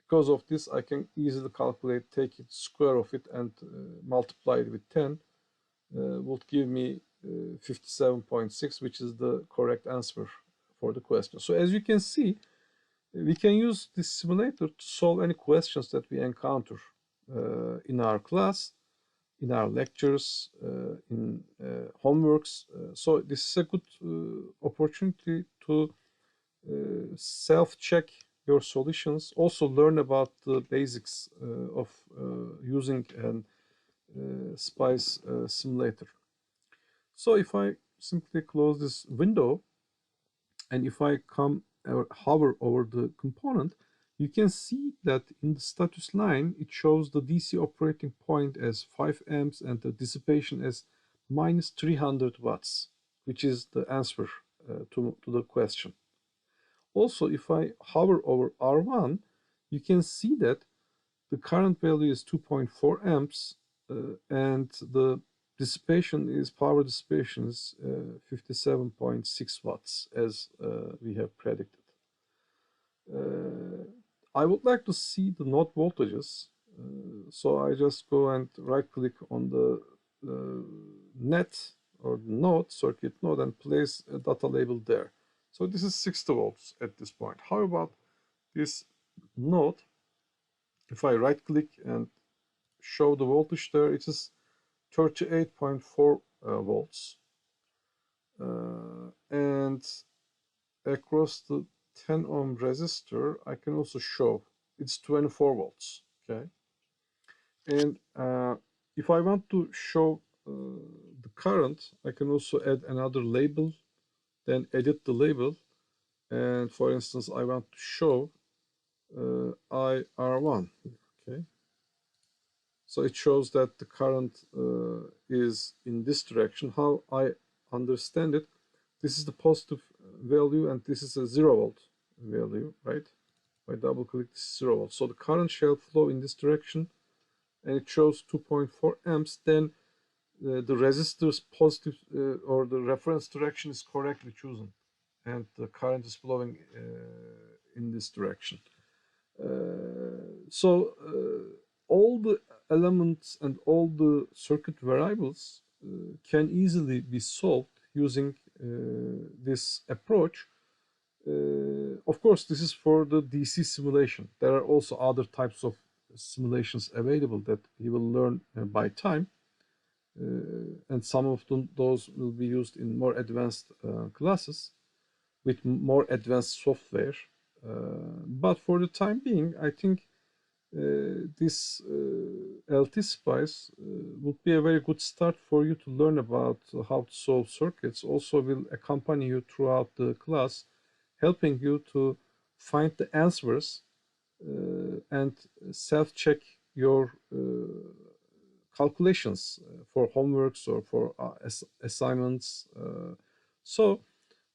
because of this, I can easily calculate, take it square of it and multiply it with 10, would give me 57.6, which is the correct answer for the question. So as you can see, we can use this simulator to solve any questions that we encounter in our class, in our lectures, in homeworks. So this is a good opportunity to self-check your solutions. Also learn about the basics of using an SPICE simulator. So if I simply close this window, and if I come or hover over the component, you can see that in the status line, it shows the DC operating point as 5 amps and the dissipation as minus 300 watts, which is the answer to the question. Also, if I hover over R1, you can see that the current value is 2.4 amps and the power dissipation is 57.6 watts as we have predicted. I would like to see the node voltages, so I just go and right click on the net or node, circuit node, and place a data label there. So this is 60 volts at this point. How about this node? If I right click and show the voltage there, it is 38.4 volts. And across the 10 ohm resistor, I can also show it's 24 volts. Okay. And if I want to show the current, I can also add another label, then edit the label. And for instance, I want to show IR1. Okay. So it shows that the current is in this direction. How I understand it, this is the positive value and this is a 0 volt value, right? If I double click, this is 0 volt. So the current shall flow in this direction and it shows 2.4 amps. Then the resistor's positive or the reference direction is correctly chosen and the current is flowing in this direction. So all the elements and all the circuit variables can easily be solved using this approach. Of course, this is for the DC simulation. There are also other types of simulations available that we will learn by time. And some of those will be used in more advanced classes with more advanced software. But for the time being, I think this LT SPICE would be a very good start for you to learn about how to solve circuits. Also will accompany you throughout the class, helping you to find the answers and self-check your calculations for homeworks or for assignments. So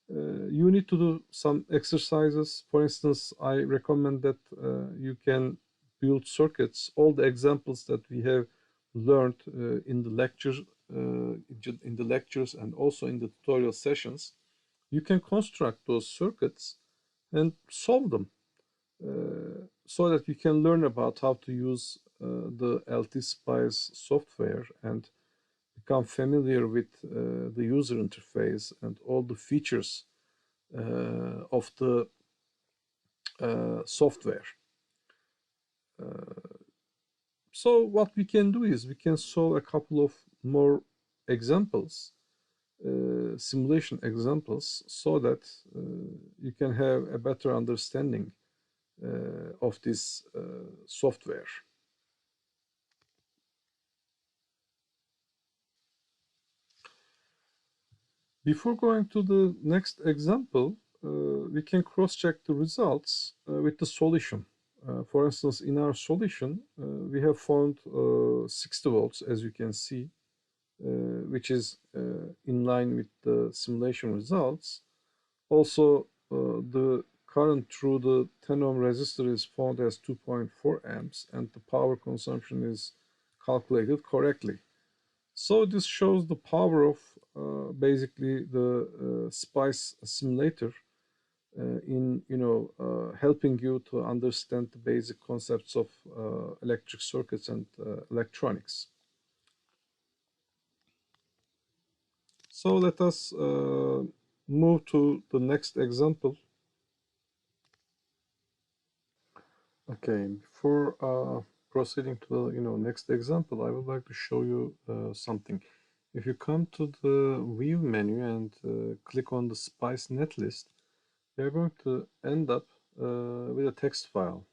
you need to do some exercises. For instance, I recommend that you can build circuits. All the examples that we have learned in the lectures, and also in the tutorial sessions, you can construct those circuits and solve them so that you can learn about how to use the LT SPICE software and become familiar with the user interface and all the features of the software. So what we can do is we can solve a couple of more examples, simulation examples, so that you can have a better understanding of this software. Before going to the next example, we can cross-check the results with the solution. For instance, in our solution, we have found 60 volts, as you can see. which is in line with the simulation results. Also, the current through the 10 ohm resistor is found as 2.4 amps, and the power consumption is calculated correctly. So this shows the power of basically the SPICE simulator in helping you to understand the basic concepts of electric circuits and electronics. So let us move to the next example. Okay, before proceeding to the next example, I would like to show you something. If you come to the View menu and click on the SPICE netlist, you're going to end up with a text file.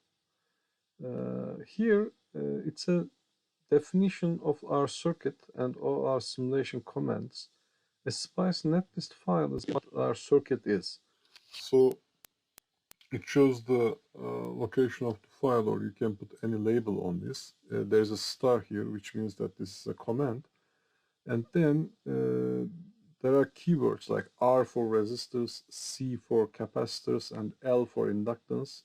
Here, it's a definition of our circuit and all our simulation commands. A SPICE netlist file is what our circuit is. So it shows the location of the file, or you can put any label on this. There's a star here, which means that this is a command. And then there are keywords like R for resistors, C for capacitors, and L for inductance.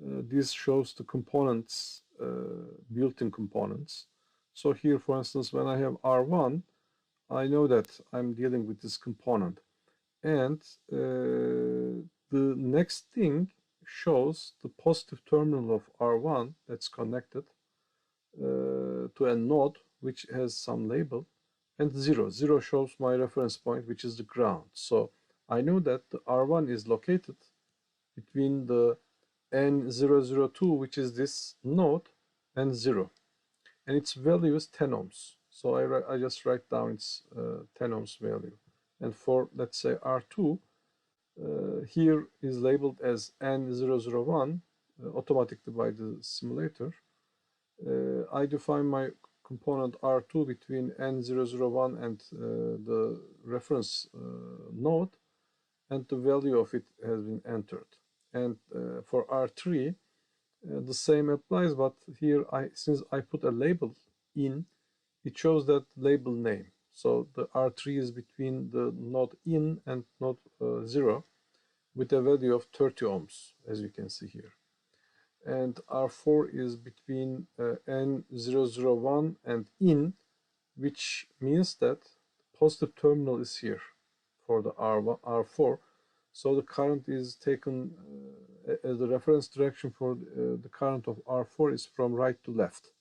This shows the components, built-in components. So here, for instance, when I have R1, I know that I'm dealing with this component. And the next thing shows the positive terminal of R1 that's connected to a node which has some label, and 0. 0 shows my reference point, which is the ground. So I know that the R1 is located between the N002, which is this node, and 0. And its value is 10 ohms. So I just write down its 10 ohms value. And for, let's say, R2, here is labeled as N001 automatically by the simulator. I define my component R2 between N001 and the reference node, and the value of it has been entered. And for R3, the same applies, but here, since I put a label in, it shows that label name. So the R3 is between the node in and node 0 with a value of 30 ohms, as you can see here. And R4 is between N001 and in, which means that the positive terminal is here for the R4. So the current is taken as the reference direction for the current of R4 is from right to left.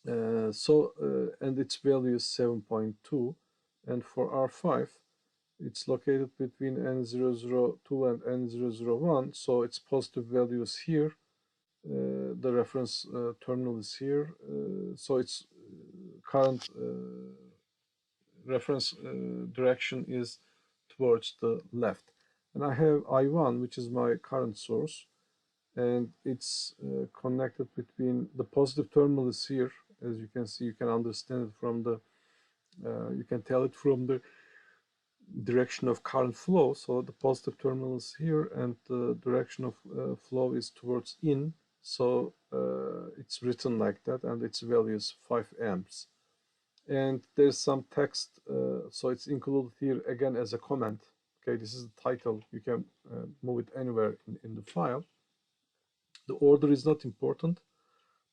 And its value is 7.2. And for R5, it's located between N002 and N001, so its positive value is here. The reference terminal is here, so its current reference direction is towards the left. And I have I1, which is my current source, and it's connected between the positive terminal is here. As you can see, you can understand it from the, you can tell it from the direction of current flow. So the positive terminal is here, and the direction of flow is towards in. So it's written like that, and its value is 5 amps. And there's some text, so it's included here again as a comment. Okay, this is the title. You can move it anywhere in the file. The order is not important,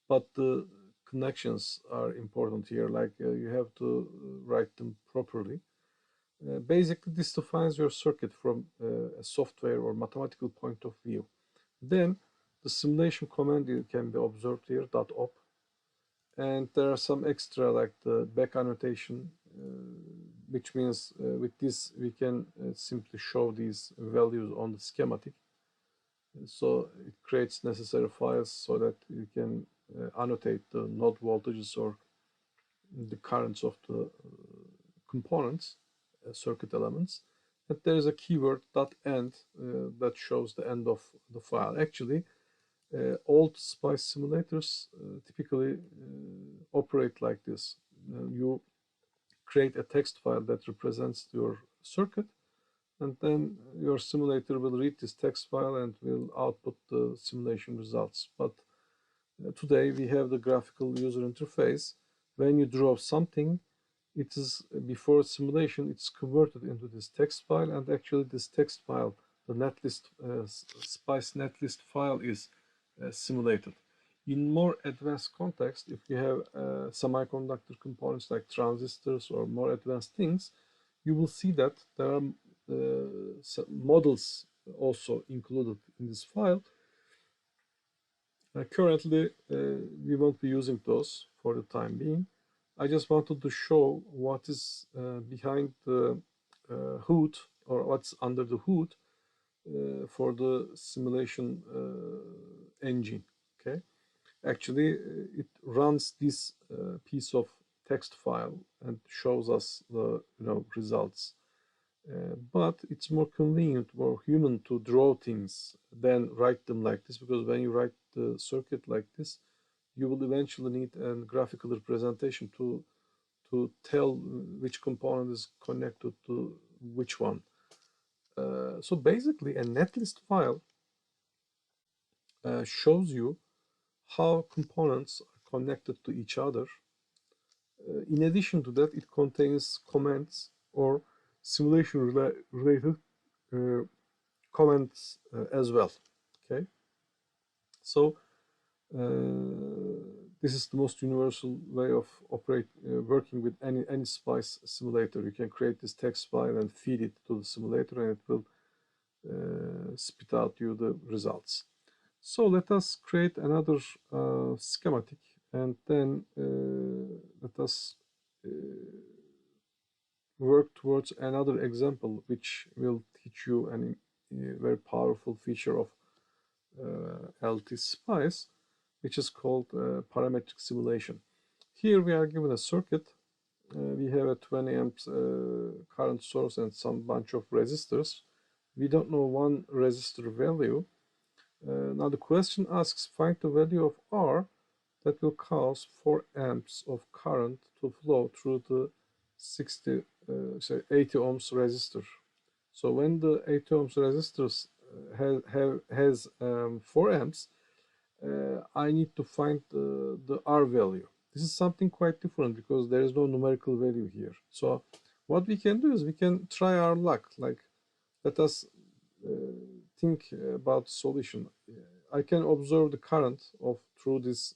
but the connections are important here. Like you have to write them properly. Basically, this defines your circuit from a software or mathematical point of view. Then the simulation command can be observed here, .op. And there are some extra, like the back annotation, which means with this we can simply show these values on the schematic. So it creates necessary files so that you can annotate the node voltages or the currents of the components, circuit elements. And there is a keyword .end that shows the end of the file. Actually, old SPICE simulators typically operate like this. You create a text file that represents your circuit, and then your simulator will read this text file and will output the simulation results. But today we have the graphical user interface, when you draw something, it is before simulation, it's converted into this text file, and actually this text file, the netlist, SPICE netlist file is simulated. In more advanced context, if you have semiconductor components like transistors or more advanced things, you will see that there are models also included in this file. Currently, we won't be using those for the time being. I just wanted to show what is behind the hood, or what's under the hood for the simulation engine. Okay, actually, it runs this piece of text file and shows us the results. But it's more convenient, more human to draw things than write them like this, because when you write the circuit like this, you will eventually need a graphical representation to tell which component is connected to which one. So basically, a netlist file shows you how components are connected to each other. In addition to that, it contains comments or simulation related uh, comments as well. Okay, so this is the most universal way of working with any SPICE simulator. You can create this text file and feed it to the simulator, and it will spit out you the results. So let us create another schematic, and then let us work towards another example which will teach you a very powerful feature of LT SPICE, which is called parametric simulation. Here we are given a circuit. We have a 20 amps current source and some bunch of resistors. We don't know one resistor value. Now the question asks, find the value of R that will cause 4 amps of current to flow through the 80 ohms resistor. So when the 80 ohms resistors has 4 amps, I need to find the R value. This is something quite different because there is no numerical value here. So what we can do is we can try our luck. Like, let us think about solution. I can observe the current through this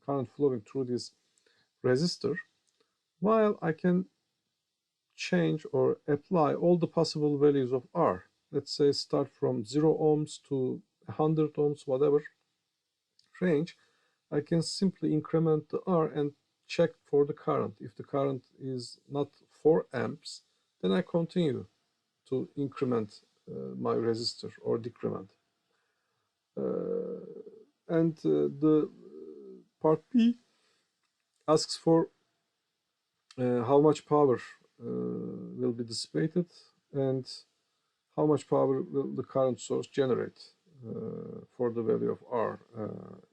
current flowing through this resistor, while I can change or apply all the possible values of R. Let's say start from 0 ohms to 100 ohms, whatever range. I can simply increment the R and check for the current. If the current is not 4 amps, then I continue to increment my resistor or decrement. And the part B asks for how much power will be dissipated and how much power will the current source generate for the value of R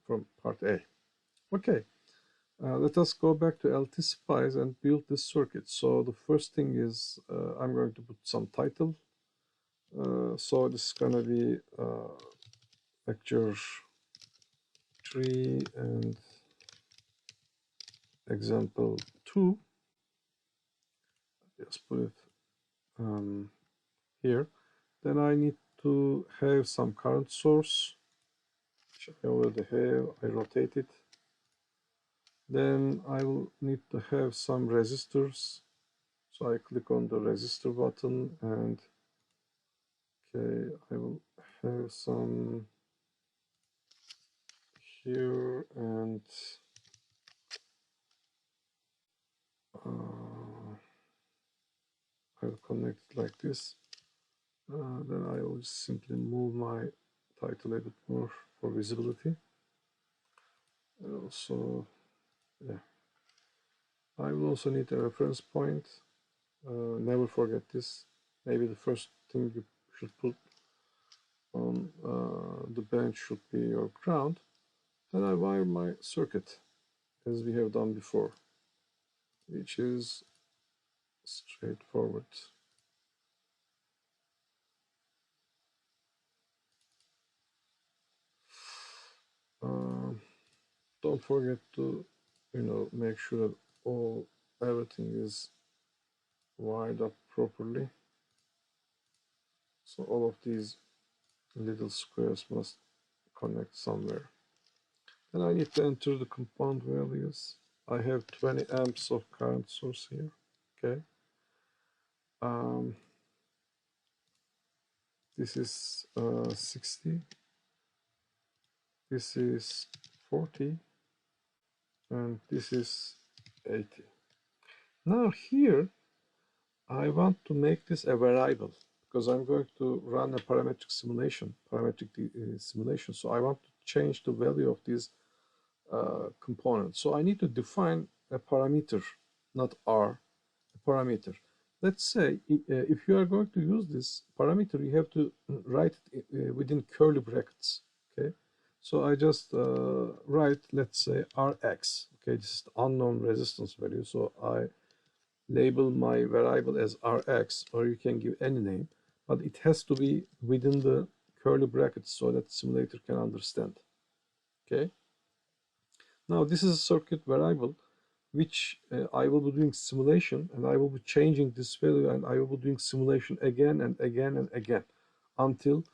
from part A. Okay, let us go back to LT SPICE and build this circuit. So the first thing is I'm going to put some title. So this is going to be lecture 3 and example 2. Just put it here. Then I need to have some current source, which I already have. I rotate it. Then I will need to have some resistors. So I click on the resistor button, and okay, I will have some here, and I'll connect it like this. Then I will simply move my title a bit more for visibility. And also, yeah, I will also need a reference point. Never forget this. Maybe the first thing you should put on the bench should be your ground. Then I wire my circuit as we have done before, which is straightforward. Don't forget to make sure that all everything is wired up properly. So all of these little squares must connect somewhere. Then I need to enter the compound values. I have 20 amps of current source here. Okay. This is 60. This is 40. And this is 80. Now here I want to make this a variable because I'm going to run a parametric simulation, simulation. So I want to change the value of these components. So I need to define a parameter, not R, a parameter. Let's say if you are going to use this parameter, you have to write it within curly brackets. Okay, so I just write, let's say Rx. Okay, this is the unknown resistance value. So I label my variable as Rx, or you can give any name, but it has to be within the curly brackets so that the simulator can understand. Okay. Now this is a circuit variable which I will be doing simulation, and I will be changing this value, and I will be doing simulation again and again and again until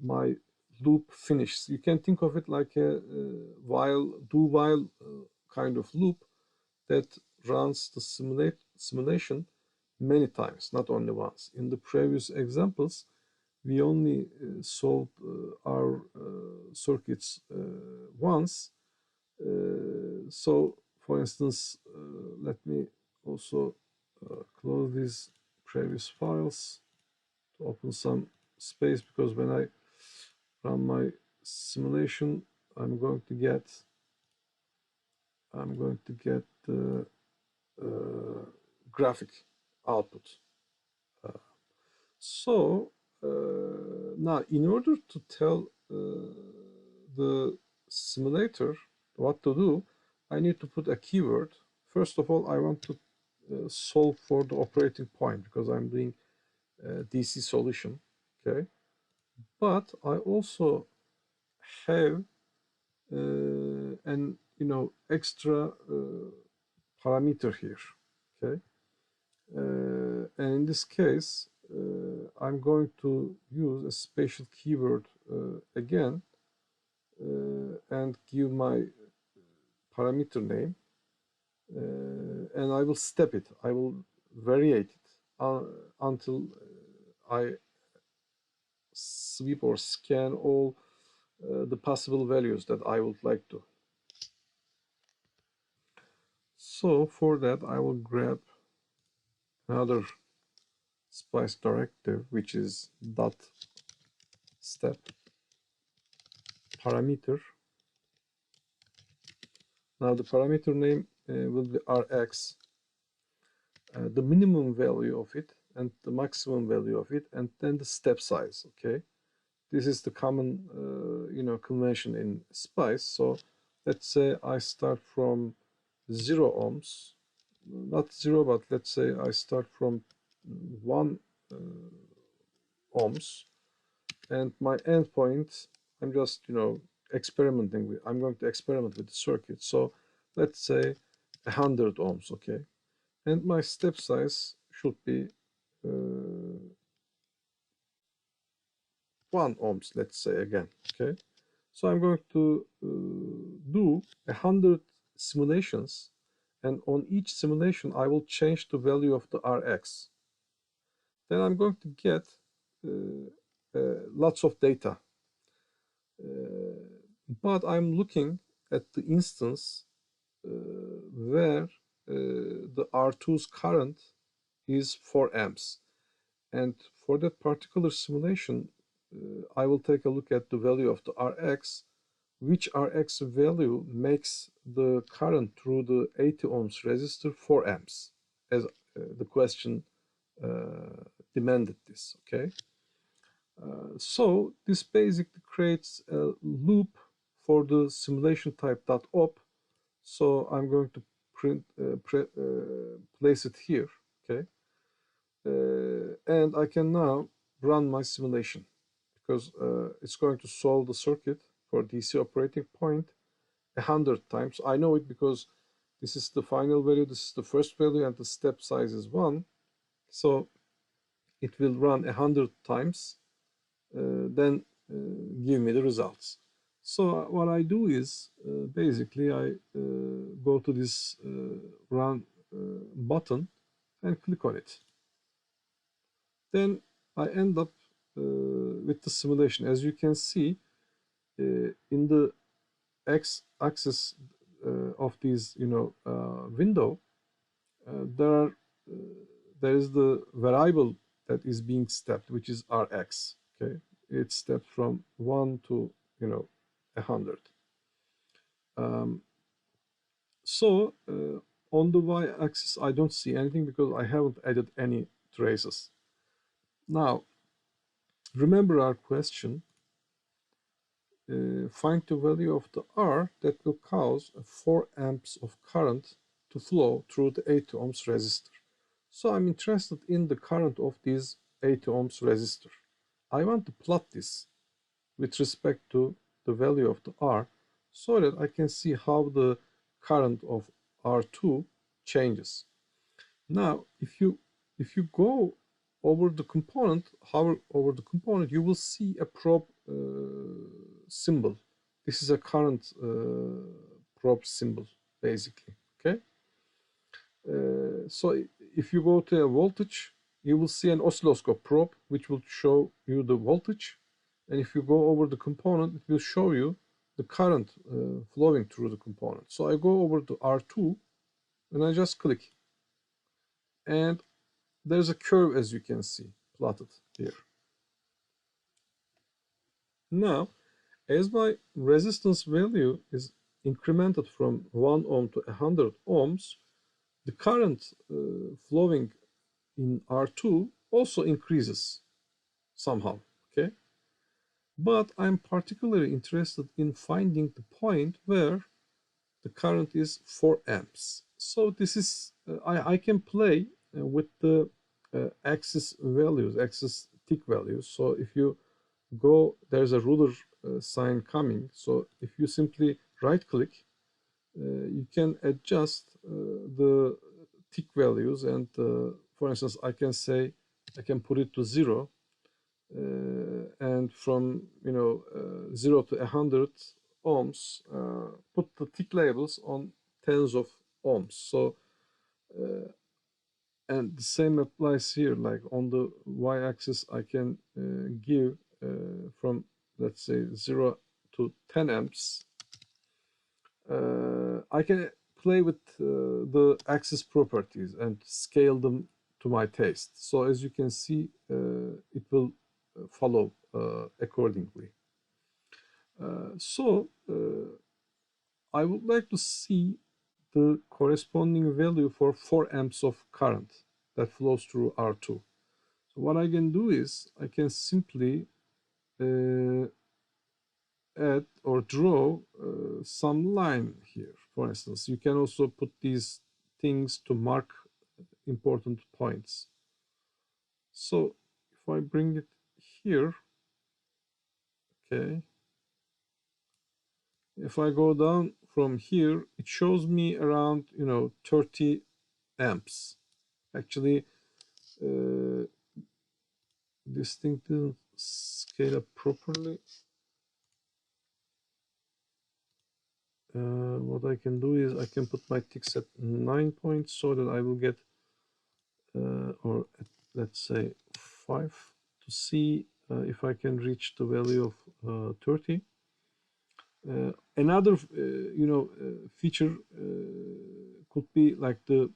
my loop finishes. You can think of it like a do-while kind of loop that runs the simulation many times, not only once. In the previous examples, we only solved our circuits once. So, for instance, let me also close these previous files to open some space, because when I run my simulation, I'm going to get the graphic output. So now, in order to tell the simulator what to do, I need to put a keyword. First of all, I want to solve for the operating point because I'm doing DC solution. Okay, but I also have an extra parameter here. Okay, and in this case, I'm going to use a special keyword again and give my parameter name, and I will step it. I will variate it until I sweep or scan all the possible values that I would like to. So for that, I will grab another SPICE directive, which is dot step parameter. Now the parameter name will be Rx, the minimum value of it and the maximum value of it, and then the step size. Okay, this is the common convention in SPICE. So let's say I start from 0 ohms, not 0, but let's say I start from 1 ohms, and my endpoint, I'm just experimenting with. I'm going to experiment with the circuit. So let's say 100 ohms. Okay, and my step size should be 1 ohms, let's say again. Okay, so I'm going to do 100 simulations, and on each simulation I will change the value of the Rx. Then I'm going to get lots of data, but I'm looking at the instance where the R2's current is 4 amps. And for that particular simulation, I will take a look at the value of the Rx, which Rx value makes the current through the 80 ohms resistor 4 amps, as the question demanded this. Okay, so this basically creates a loop for the simulation type .op. So I'm going to place it here. Okay, and I can now run my simulation, because it's going to solve the circuit for DC operating point 100 times. I know it because This is the final value, this is the first value, and the step size is 1. So it will run 100 times, then give me the results. So what I do is basically I go to this run button and click on it. Then I end up with the simulation. As you can see, in the x-axis of these, window, there is the variable that is being stepped, which is Rx. Okay, it's stepped from 1 to 100. So on the y-axis, I don't see anything because I haven't added any traces. Now, remember our question. Find the value of the R that will cause 4 amps of current to flow through the 80 ohms resistor. So I'm interested in the current of this 80 ohms resistor. I want to plot this with respect to the value of the R so that I can see how the current of R2 changes. Now, if you go over the component, hover over the component, you will see a probe symbol. This is a current probe symbol, basically. Okay. So if you go to a voltage, you will see an oscilloscope probe, which will show you the voltage. And if you go over the component, it will show you the current flowing through the component. So I go over to R2 and I just click. And there's a curve, as you can see, plotted here. Now, as my resistance value is incremented from 1 ohm to 100 ohms, the current flowing in R2 also increases somehow, okay? But I'm particularly interested in finding the point where the current is 4 amps. So this is, I can play with the axis values, axis tick values. So if you go, there's a ruler sign coming. So if you simply right click, you can adjust the tick values. And for instance, I can say, I can put it to 0. And from 0 to 100 ohms, put the tick labels on tens of ohms. So and the same applies here, like on the y-axis I can give from, let's say, 0 to 10 amps. I can play with the axis properties and scale them to my taste. So as you can see, it will follow accordingly. So I would like to see the corresponding value for 4 amps of current that flows through R2. So what I can do is I can simply add or draw some line here. For instance, you can also put these things to mark important points. So if I bring it here, okay, if I go down from here, it shows me around 30 amps. Actually, this thing didn't scale up properly. What I can do is I can put my ticks at 9 points so that I will get, or at, let's say 5, to see if I can reach the value of 30. Another, feature could be like the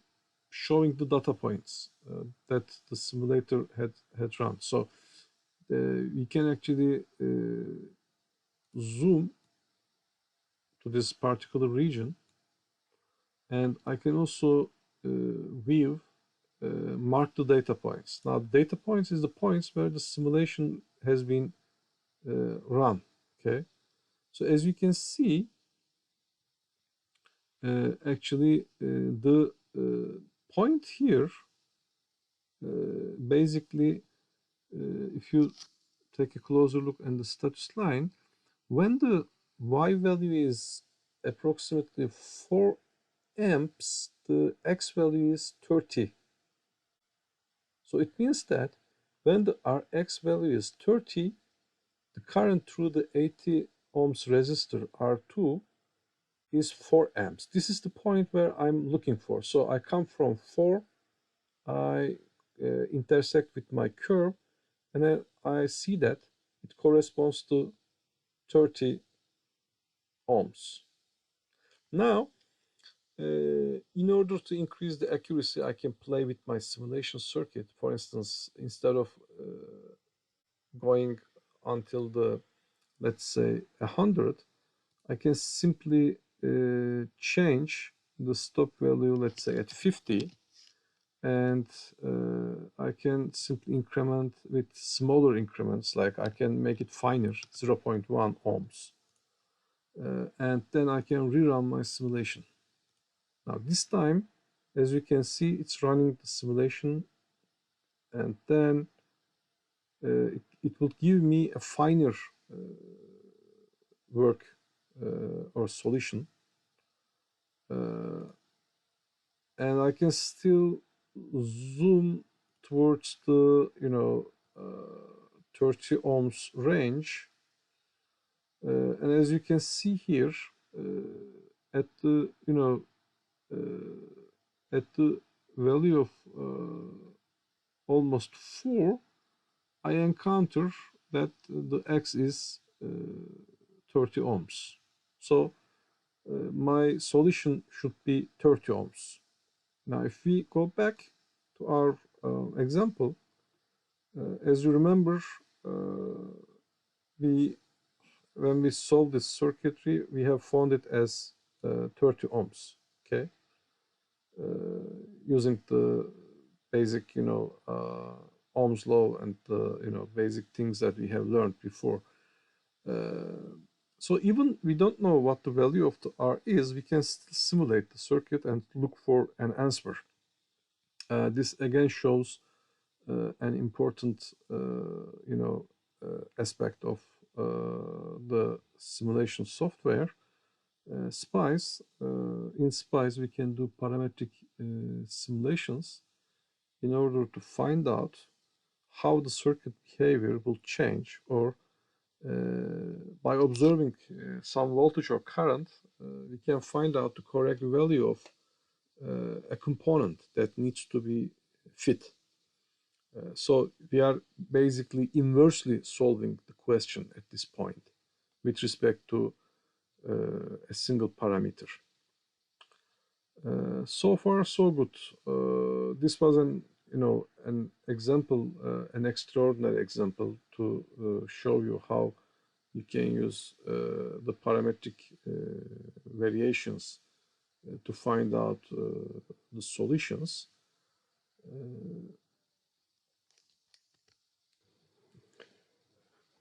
showing the data points that the simulator had run. So we can actually zoom to this particular region, and I can also view, mark the data points. Now, data points is the points where the simulation has been run. Okay, so as you can see, actually the point here, basically, if you take a closer look at the status line, when the y value is approximately 4 amps, the X value is 30. So it means that when our X value is 30, the current through the 80 ohms resistor R2 is 4 amps. This is the point where I'm looking for. So I come from 4, I intersect with my curve, and then I see that it corresponds to 30 ohms. Now, in order to increase the accuracy, I can play with my simulation circuit. For instance, instead of going until the, let's say, 100, I can simply change the stop value, let's say, at 50, and I can simply increment with smaller increments, like I can make it finer, 0.1 ohms. And then I can rerun my simulation. Now this time, as you can see, it's running the simulation, and then it will give me a finer work or solution. And I can still zoom towards the 30 ohms range, and as you can see here, at the at the value of almost 4, I encounter that the X is 30 ohms. So my solution should be 30 ohms. Now, if we go back to our example, as you remember, when we solve this circuitry, we have found it as 30 ohms. Okay, using the basic, Ohm's law and the basic things that we have learned before. So even we don't know what the value of the R is, we can still simulate the circuit and look for an answer. This again shows an important, aspect of the simulation software, SPICE. In SPICE, we can do parametric simulations in order to find out how the circuit behavior will change, or by observing some voltage or current, we can find out the correct value of a component that needs to be fit. So we are basically inversely solving the question at this point with respect to a single parameter. So far, so good. This was an example, an extraordinary example to show you how you can use the parametric variations to find out the solutions.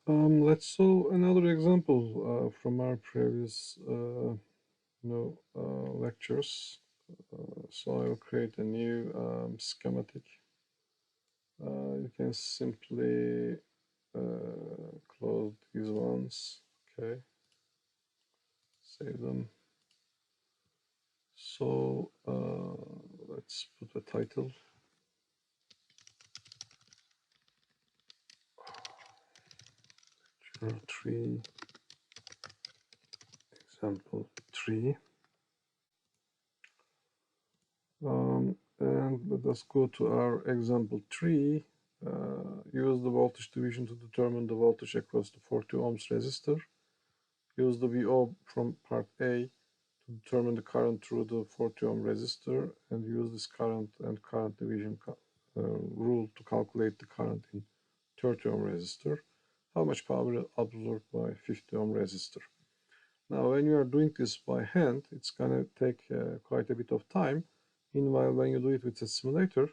Let's solve another example from our previous lectures. So I will create a new schematic. You can simply close these ones. Okay, save them. So let's put a title. Tutorial 3, example 3. And let us go to our example 3. Use the voltage division to determine the voltage across the 40 ohms resistor. Use the VO from part A to determine the current through the 40 ohm resistor, and use this current and current division rule to calculate the current in 30 ohm resistor. How much power absorbed by 50 ohm resistor? Now, when you are doing this by hand, it's gonna take quite a bit of time. Meanwhile, when you do it with a simulator,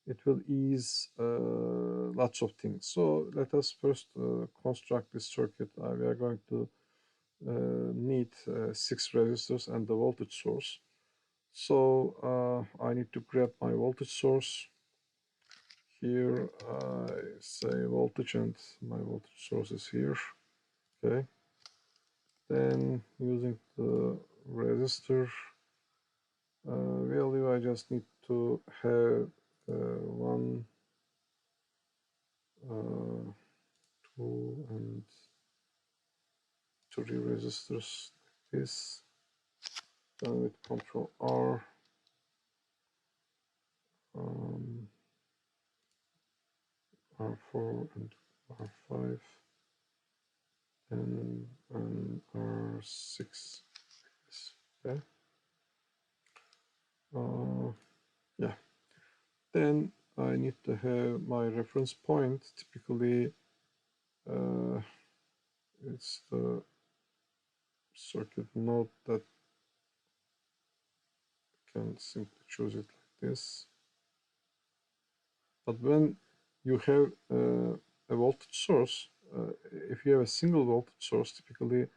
it will ease lots of things. So let us first construct this circuit. We are going to need 6 resistors and the voltage source. So I need to grab my voltage source. Here I say voltage, and my voltage source is here. Okay. Then using the resistor, value, I just need to have 1, 2, and 3 resistors like this. Then with Control R, R4 and R5, and R6. Okay. Yeah. Then I need to have my reference point. Typically, it's the circuit node that can simply choose it like this. But when you have a voltage source, if you have a single voltage source, typically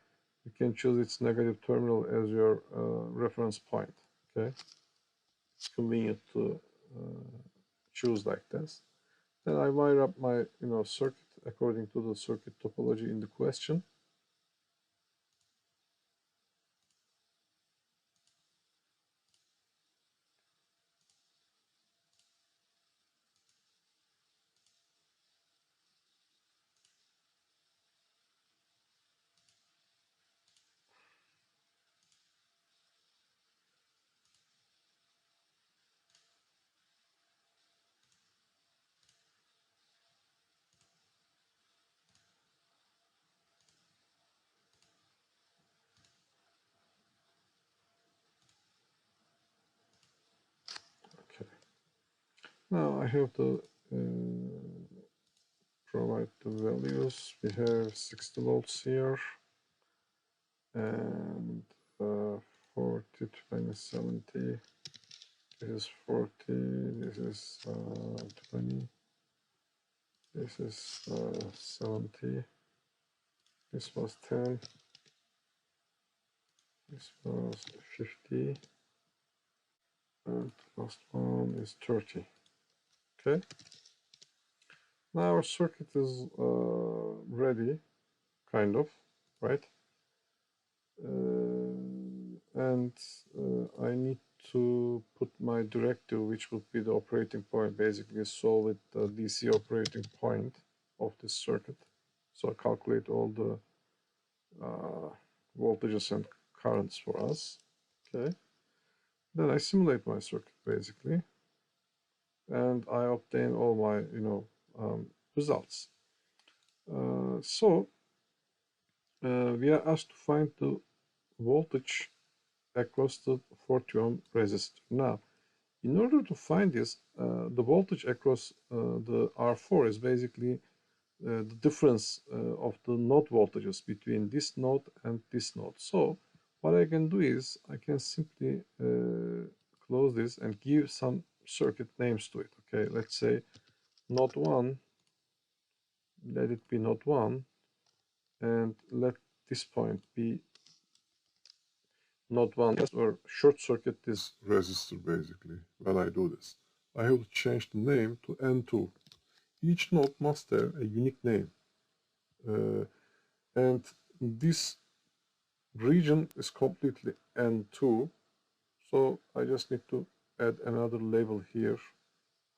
you can choose its negative terminal as your reference point. Okay, it's convenient to choose like this. Then I wire up my circuit according to the circuit topology in the question. Okay. Now I have to provide the values. We have 60 volts here and 40, 20, 70. This is 40, this is 20, this is 70, this was 10, this was 50, and last one is 30. Okay. Now our circuit is ready, kind of, right? And I need to put my directive, which would be the operating point, basically solve it the DC operating point of this circuit. So I calculate all the voltages and currents for us. Okay. Then I simulate my circuit basically, and I obtain all my results. So we are asked to find the voltage across the 40 ohm resistor. Now, in order to find this, the voltage across the R4 is basically the difference of the node voltages between this node and this node. So what I can do is I can simply close this and give some circuit names to it. Okay, let's say node 1, let it be node 1, and let this point be node 1, or short circuit this resistor basically. When I do this, I have to change the name to N2. Each node must have a unique name, and this region is completely N2, so I just need to add another label here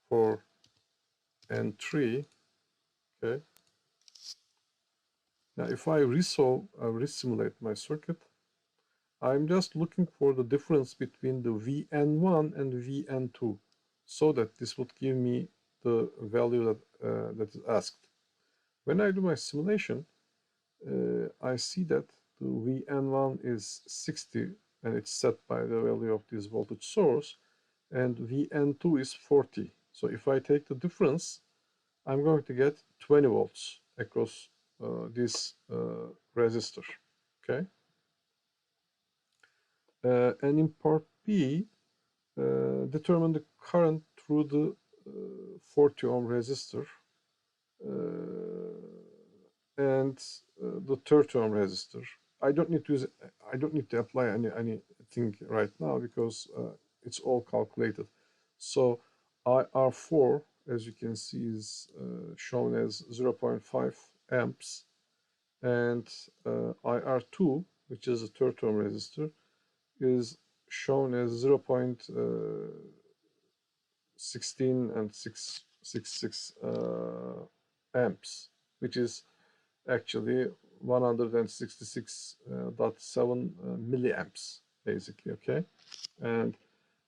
for N3. Okay. Now if I resimulate my circuit, I'm just looking for the difference between the Vn1 and Vn2, so that this would give me the value that is asked. When I do my simulation, I see that the Vn1 is 60 and it's set by the value of this voltage source, and Vn2 is 40. So if I take the difference, I'm going to get 20 volts across this resistor. Okay. And in part B, determine the current through the 40 ohm resistor and the 30 ohm resistor. I don't need to apply anything right now because it's all calculated. So IR4, as you can see, is shown as 0.5 amps, and IR2, which is a 30 ohm resistor, is shown as 0.16 and 666 amps, which is actually 166.7 milliamps, basically. Okay, and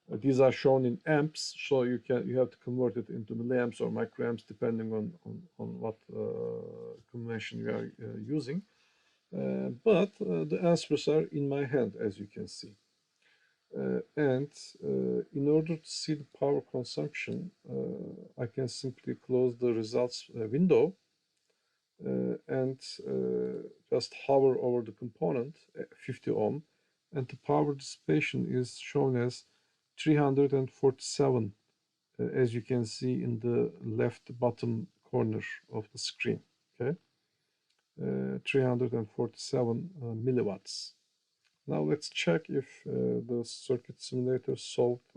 these are shown in amps, so you have to convert it into milliamps or microamps depending on what convention you are using. But the answers are in my hand, as you can see. And in order to see the power consumption, I can simply close the results window and just hover over the component 50 ohm, and the power dissipation is shown as 347, as you can see in the left bottom corner of the screen. Okay, 347 milliwatts. Now let's check if the circuit simulator solved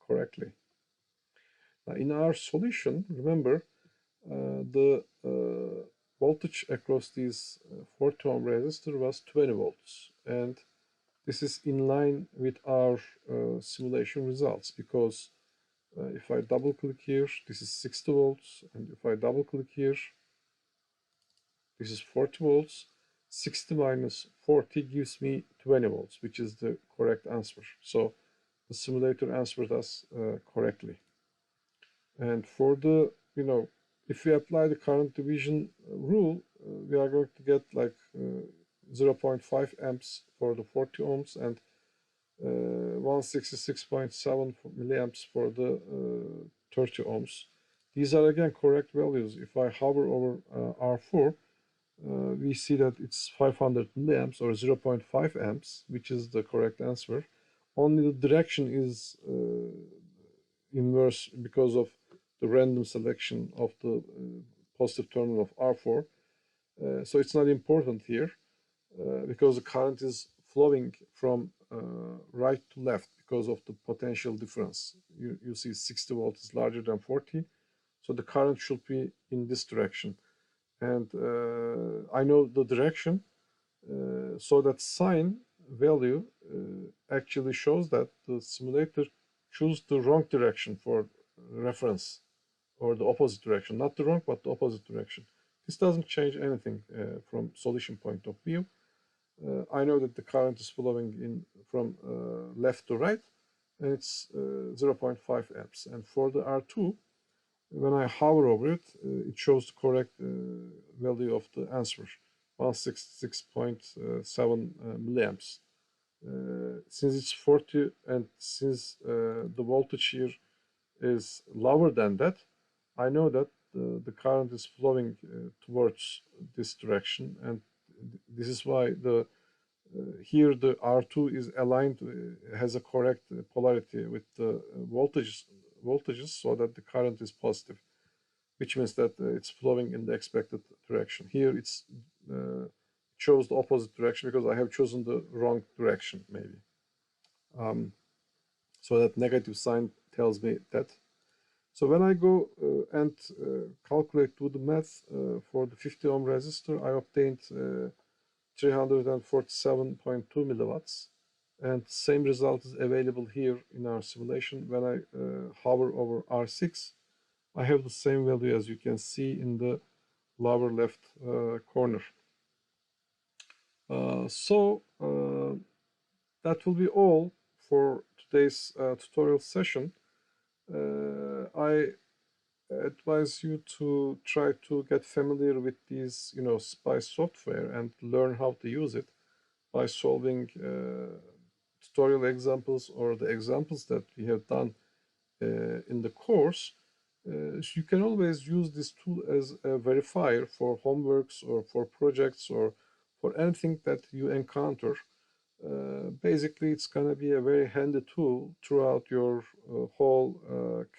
correctly. Now in our solution, remember, the voltage across these 40 ohm resistor was 20 volts, and this is in line with our simulation results, because if I double click here, this is 60 volts, and if I double click here, this is 40 volts. 60 minus 40 gives me 20 volts, which is the correct answer. So the simulator answered us correctly. And for the, if we apply the current division rule, we are going to get like 0.5 amps for the 40 ohms and 166.7 milliamps for the 30 ohms. These are again correct values. If I hover over R4, we see that it's 500 milliamps or 0.5 amps, which is the correct answer. Only the direction is inverse because of the random selection of the positive terminal of R4. So it's not important here because the current is flowing from right to left because of the potential difference. You see 60 volts is larger than 40, so the current should be in this direction. And I know the direction, so that sign value actually shows that the simulator chose the wrong direction for reference, or the opposite direction, not the wrong, but the opposite direction. This doesn't change anything from solution point of view. I know that the current is flowing in from left to right, and it's 0.5 amps. And for the R2, when I hover over it, it shows the correct value of the answer, 166.7 milliamps. Since it's 40 and since the voltage here is lower than that, I know that the current is flowing towards this direction, and this is why the here the R2 is aligned, has a correct polarity with the voltages, so that the current is positive, which means that it's flowing in the expected direction. Here it's shows the opposite direction because I have chosen the wrong direction, maybe. So that negative sign tells me that. So when I go and calculate, do the math for the 50 ohm resistor, I obtained 347.2 milliwatts, and same result is available here in our simulation. When I hover over R6, I have the same value as you can see in the lower left corner. So that will be all for today's tutorial session. I advise you to try to get familiar with these, SPICE software and learn how to use it by solving tutorial examples or the examples that we have done in the course. So you can always use this tool as a verifier for homeworks or for projects or for anything that you encounter. Basically, it's going to be a very handy tool throughout your whole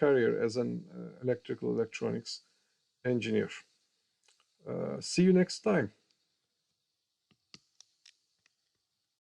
career as an electrical electronics engineer. See you next time.